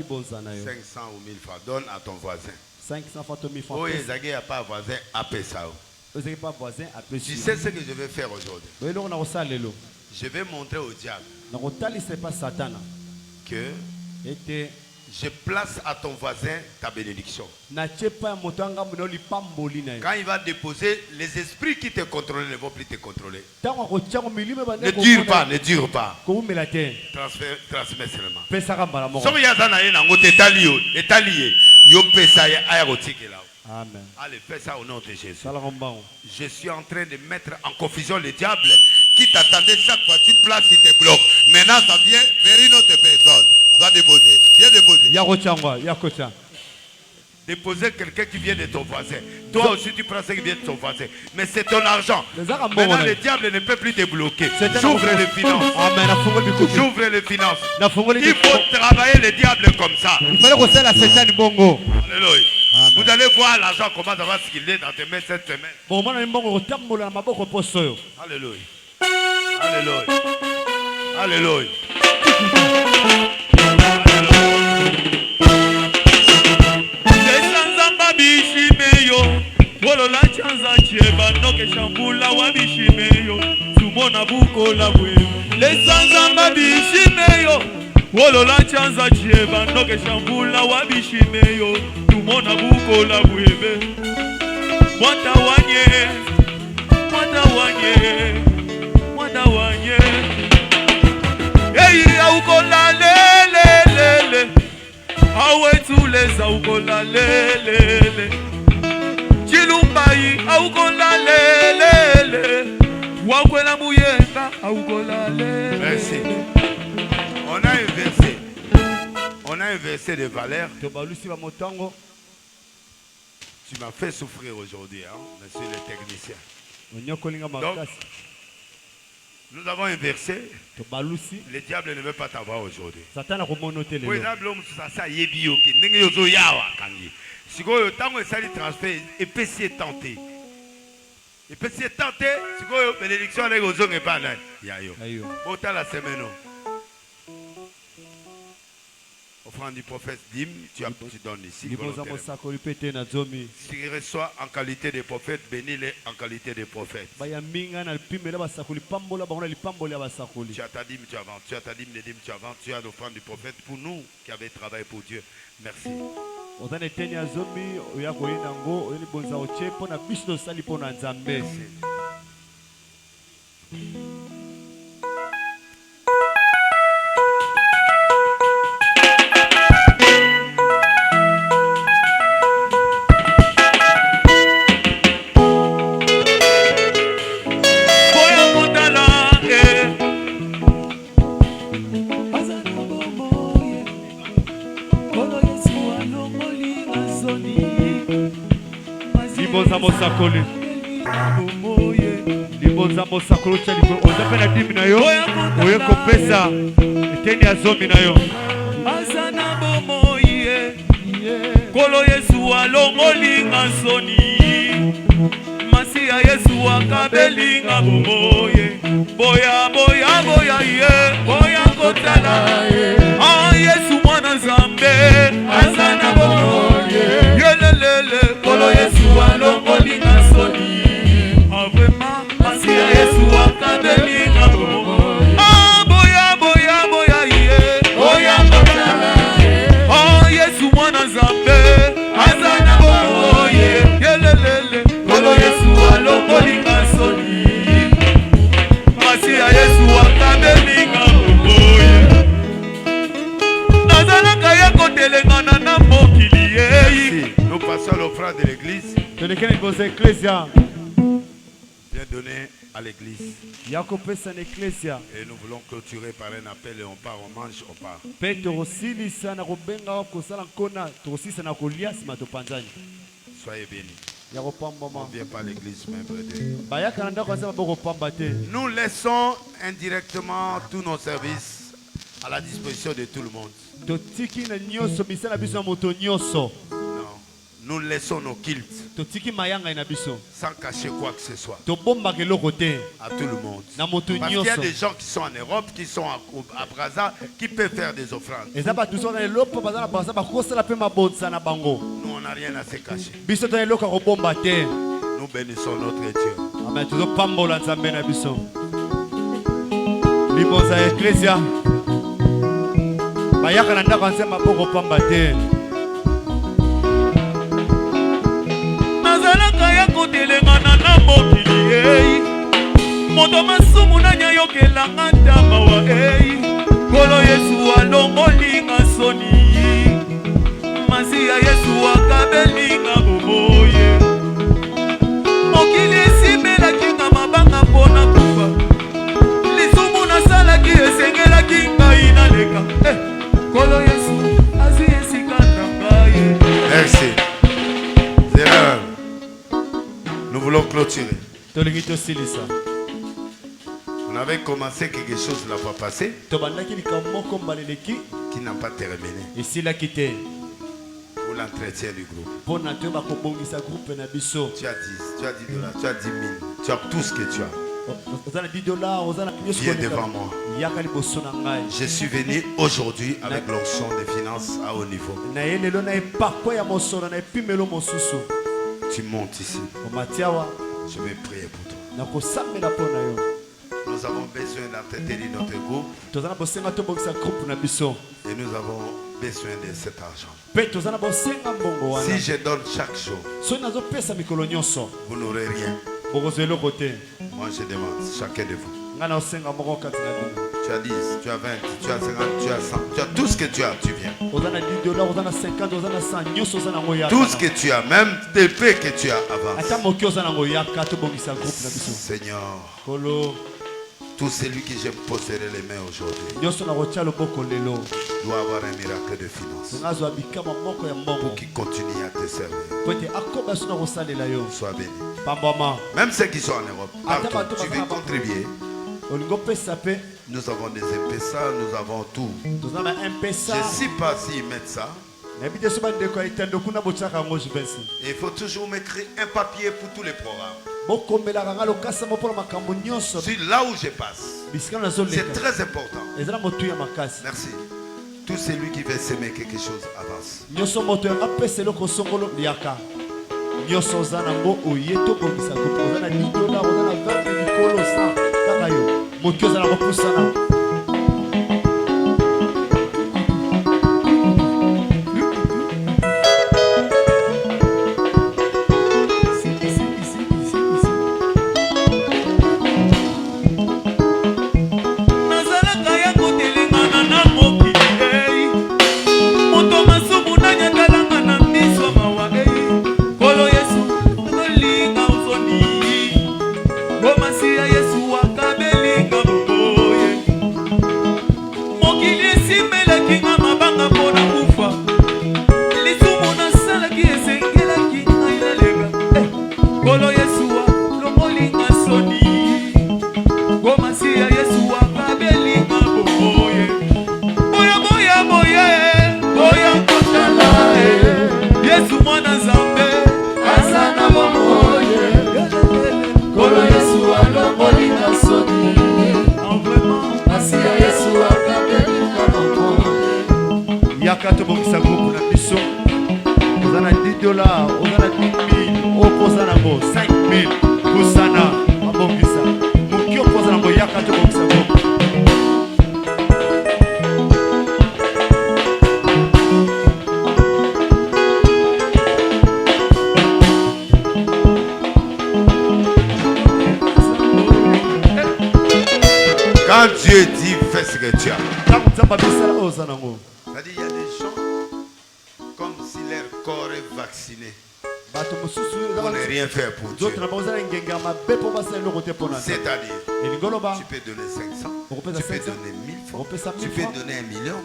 ou 1000 francs. Donne à ton voisin. 500 fois 1000 francs. Oh, il n'y a pas voisin, appelle ça. Tu sais ce que je vais faire aujourd'hui? Je vais montrer au diable que Je place à ton voisin ta bénédiction. Quand il va déposer, les esprits qui te contrôlent ne vont plus te contrôler. Ne dure pas, ne dure pas. Transmets seulement. Amen. Allez, fais ça au nom de Jésus. Je suis en train de mettre en confusion le diable qui t'attendait chaque fois. Tu places, il te bloque. Maintenant, ça vient vers une autre personne. Va déposer. Viens déposer. Déposer quelqu'un qui vient de ton voisin. Toi aussi, tu prends ce qui vient de ton voisin. Mais c'est ton argent. Maintenant, le diable ne peut plus te bloquer. J'ouvre les finances. J'ouvre les finances. Il faut travailler le diable comme ça. Alléluia. Vous allez voir l'argent comment ça va se circuler dans tes mains cette semaine. Alléluia. Alléluia. Alléluia. Wolola chanza cheba noke shambula wabishimeyo tumona buko la bwe lesanza mabishimeyo wolola chanza cheba noke shambula wabishimeyo tumona buko la bwebe mwata wanye ei aukola lele awe tuleza ukola lele Chilumbai aukola lele wakwela muyenda aukola lele. Merci. On a un verset de valeur. Tu m'as fait souffrir aujourd'hui, hein, monsieur le technicien. Donc, nous avons un verset. Le diable ne veut pas t'avoir aujourd'hui. Si vous avez un transfert, et puis si tenté. Et puis si tenté, si vous avez une bénédiction avec vos hommes et pas là. Autant la semaine. Offrande du prophète Dim, tu donnes ici. Si tu reçois en qualité de prophète, bénis-les en qualité de prophète. Tu as ta dîme, tu avances. Tu as ta dîme, tu avances. Tu as l'offrande du prophète pour nous qui avons travaillé pour Dieu. Merci. Libonza mosakolo chaliko ozapena dimi na yo oyeko pesa eteni azomi na yo azana bomoye kolo Yesu alongolinga soni masiya Yesu akabelinga bomoye boya ye boya kotala ah Yesu mwana Nzambe azana bomoye yelelele kolo Yesu alongolinga soni vraiment masiya Yesu akabelinga bomoye ah boya ye boya kotala ah Yesu mwana Nzambe azana bomoye yelelele kolo Yesu alongolinga soni masiya Yesu akabelinga bomoye nazalaka ya kotelengana na mokili yeyi. Nous passons l'offrande de l'église. Viens donner à l'église. Et nous voulons clôturer par un appel et on part, on mange, on part. Soyez bénis. On ne vient pas à l'église, mes frères. Nous laissons indirectement tous nos services à la disposition de tout le monde. Nous laissons nos cultes sans cacher quoi que ce soit à tout le monde. Parce qu'il y a des gens qui sont en Europe, qui sont à Brazza, qui peuvent faire des offrandes. Nous, on n'a rien à se cacher. Nous bénissons notre Dieu. bayaka na ndako nzemba boko pamba te nazalaka ya kotelengana na mokili ei moto masumu nanya yokelanga ntamawa ei kolo yesu alongolinga soni masiya yesu akabelinga boboye mokili esimelaki nga mabanga mpona kufa lisumu nasalaki esengelaki ngai naleka kolo yesu azwi esika na ngai. Merci. Zéro. Nous voulons clôturer. On avait commencé quelque chose la fois passée qui n'a pas terminé. Pour l'entretien du groupe. Tu as 10 dollars, tu as 10 000, tu as tout ce que tu as. Viens devant moi. Je suis venu aujourd'hui avec l'onction des finances à haut niveau. Tu montes ici. Je vais prier pour toi. Nous avons besoin d'entretenir notre groupe. Et nous avons besoin de cet argent. Si je donne chaque jour, vous n'aurez rien. Moi je demande, chacun de vous. Tu as 10, tu as 20, tu as 50, tu as 100. Tu as tout ce que tu as, tu viens. Tout ce que tu as, même des paix que tu as avant. Seigneur, tout celui que je poserai les mains aujourd'hui doit avoir un miracle de finances pour qu'il continue à te servir. Sois béni. Même ceux qui sont en Europe, partout, tu veux contribuer. Nous avons des MPSA, nous avons tout. Je ne sais pas s'ils mettent ça. Il faut toujours mettre un papier pour tous les programmes. C'est là où je passe. C'est très important. Merci. Tout celui qui veut s'aimer quelque chose avance. Quand Dieu dit fais ce que tu as, c'est-à-dire il y a des gens comme si leur corps est vacciné pour ne rien faire pour Dieu. C'est-à-dire tu peux donner 500, tu peux donner 1000 francs, tu peux donner 1 million.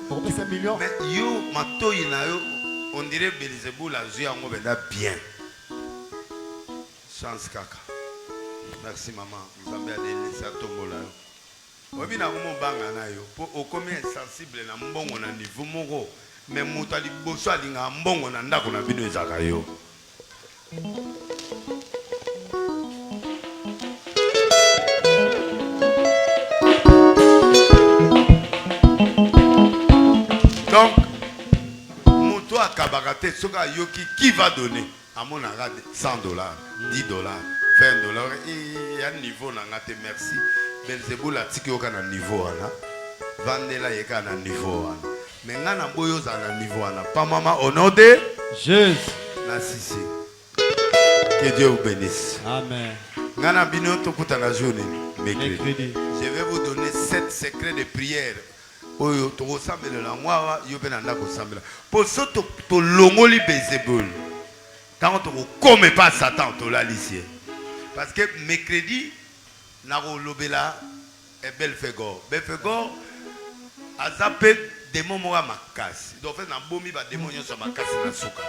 Mais yo mato inayo on dirait Belzéboul a joué en mauvais bien. Chance kaka. Merci maman. Vous avez allé ça tombola. Obi na mo banga na yo po okomi sensible na mbongo na niveau moko mais mutali boso alinga mbongo na ndako na bino ezaka yo. Donc muto akabakate soka yoki qui va donner à mon arade $100, $10, $20 et à niveau na ngate merci. Belzéboul a tiki au niveau là, Vandela yeka na niveau là. Mais ngana boyo za na niveau wana. Pas maman au nom de Jésus. Nassisi. Que Dieu vous bénisse. Amen. Ngana bino to kutana journée mercredi. Mercredi. Je vais vous donner 7 secrets de prière. Oyo to ressemble la moi yo benanda ko sambela. Pour ça to longoli Belzébul. Tant to comme pas Satan to la lycée. Parce que mercredi na ko lobela e Belfegor. Belfegor azape démon mo makasi. Donc fait na bomi ba démon yo so makasi na suka.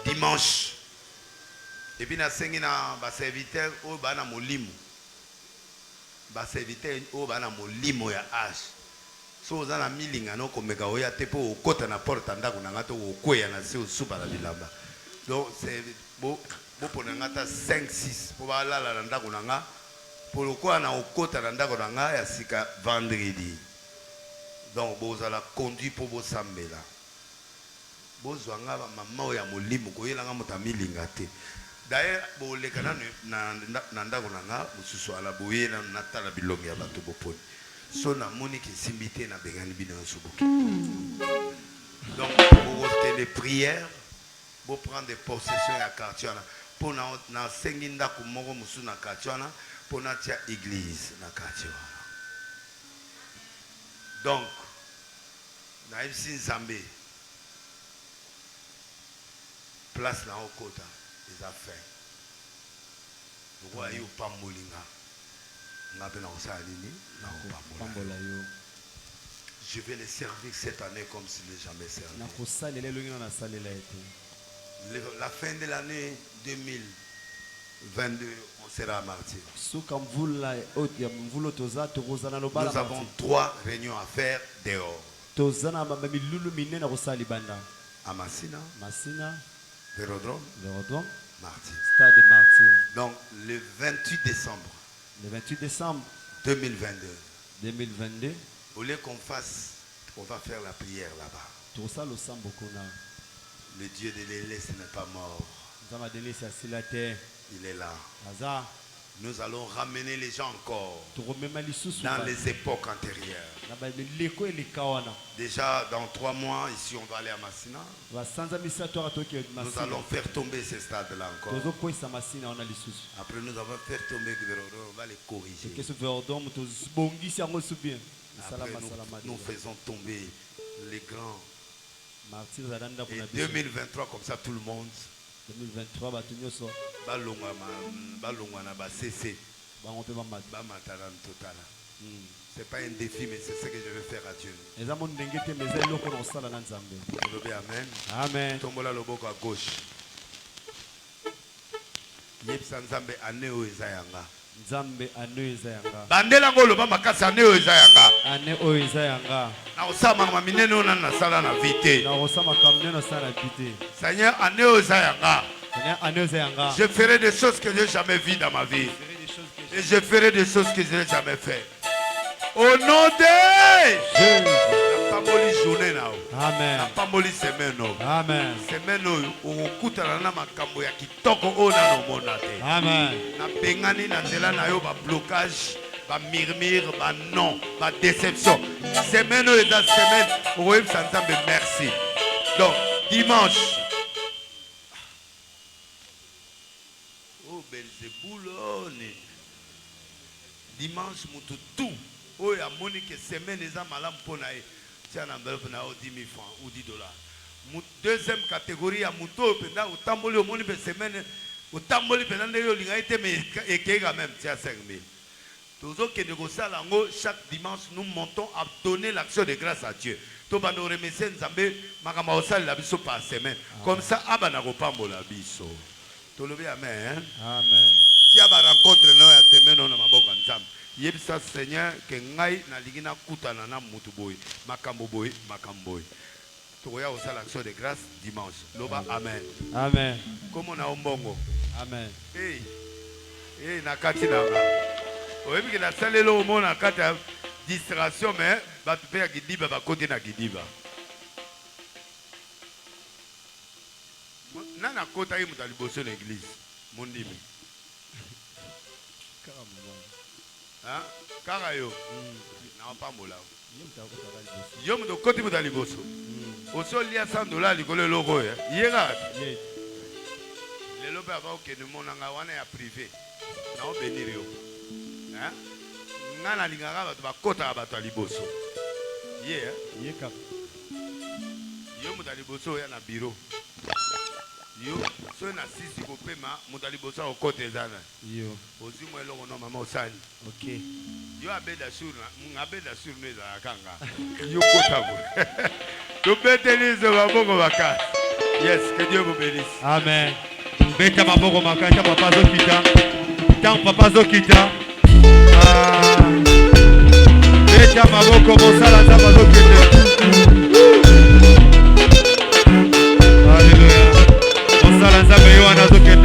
Dimanche. Et puis na sengi na ba serviteur o ba na molimo. Ba serviteur o ba na molimo ya âge. So za na milinga no komeka oya te po okota na porte ndako na ngato okweya na se osupa na bilamba. Donc c'est bo pona ngata 5 6 po ba lala na ndako na nga po lokola na okota na ndako na nga ya sika vendredi. Donc bo za la conduit po bo sambela. Bo zwanga mama ya molimo ko yela nga motamilinga te. D'ailleurs bo lekana na ndako na nga mususu ala boye na natala bilongi ya bato boponi. So na monique simbité na bengani bino subuki. Donc pour les prières, pour prendre des possessions à quartier pour na sengi ndako moko musu na quartier pour na tia église na quartier. Donc na ibsi Zambé place na okota les affaires. Pourquoi yo pambolinga? Je vais les servir cette année comme si je n'ai jamais servi. La fin de l'année 2022, on sera martyr. Nous avons 3 réunions à faire dehors. À Massina, Vélodrome, Martyr. Stade Martyr. Donc le 28 décembre. Le 28 décembre 2022, au lieu qu'on fasse, on va faire la prière là-bas. Le Dieu de l'Élysée n'est pas mort. Il est là. Nous allons ramener les gens encore dans les époques antérieures. Déjà dans 3 mois, ici on va aller à Massina. Nous allons faire tomber ces stades-là encore. Après nous allons faire tomber, on va les corriger. Après, nous faisons tomber les grands. Et 2023, comme ça tout le monde. 2023 c'est pas un défi, mais c'est ce que je vais faire à Dieu. Amen. Amen. Tombola loboko à gauche. Yebsa nzambe ane o ezayanga. Nzambe ane ezayanga. Bandela ngolo ba makasi ane o ezayanga. Ane o ezayanga. Na osama maminene ona na sala na vite. Na osama kamne na sala vite. Seigneur ane o ezayanga. Seigneur ane ezayanga. Je ferai des choses que je n'ai jamais vues dans ma vie. Et je ferai des choses que je n'ai jamais fait. Au nom de Jésus. Pamboli journée na o. Amen. Na pamboli semaine o. Amen. Semaine o okutana na makambo ya kitoko o na no monate. Amen. Na bengani na nzela na yo ba blocage, ba murmure, ba non, ba déception. Semaine o eza semaine o yebisa nzambe merci. Donc dimanche. Oh Belzébul ne. Dimanche mutu tout. Oh ya monique semaine eza malamu pona e. Tiens na enveloppe na 10 000 francs ou 10 $. Deuxième catégorie ya muto penda utamboli omoni pe semaine utamboli penda ndeyo linga ite mais ekeka même tiens 5 000. Tozo ke negosala ngo chaque dimanche nous montons à donner l'action de grâce à Dieu. To bando remercier Nzambe makama osala la biso par semaine. Comme ça abana ko pambola biso. To lobi amen. Amen. Si aba rencontre no ya semaine on na maboko Nzambe. Yebisa Seigneur que ngai na ligina kutana na mutu boy makambo boy makamboy. Toya osala l'action de grâce dimanche. Loba amen. Amen. Comme on a ombongo. Amen. Hey. Hey na kati na nga. Oyebi ke na salelo omona kati ya distraction mais batu pe ya kidiba bakote na kidiba. Nana kota yi muta liboso na église. Mondimi. Hein? Karayo. Na pambola. Yo moto koti moto liboso. Oso lia $100 likolo logo ya. Yega. Lelo ba ba ke monanga wana ya privé. Na obenir yo. Hein? Ngana lingaka bato bakota bato liboso. Yeah. Yeka. Yo moto liboso ya na bureau. Yo so na sisi ko pema moto liboso o kote zana. Yo. Ozi mo elongo no mama osali. OK. Yo abeda sur na abeda sur neza kanga. Yo kota go. Tu betelize maboko baka. Yes, que Dieu vous bénisse. Amen. Beta maboko makata papa zokita. Tant papa zokita. Beta maboko mosala za zokita. Alléluia. Mosala za meyo anazoke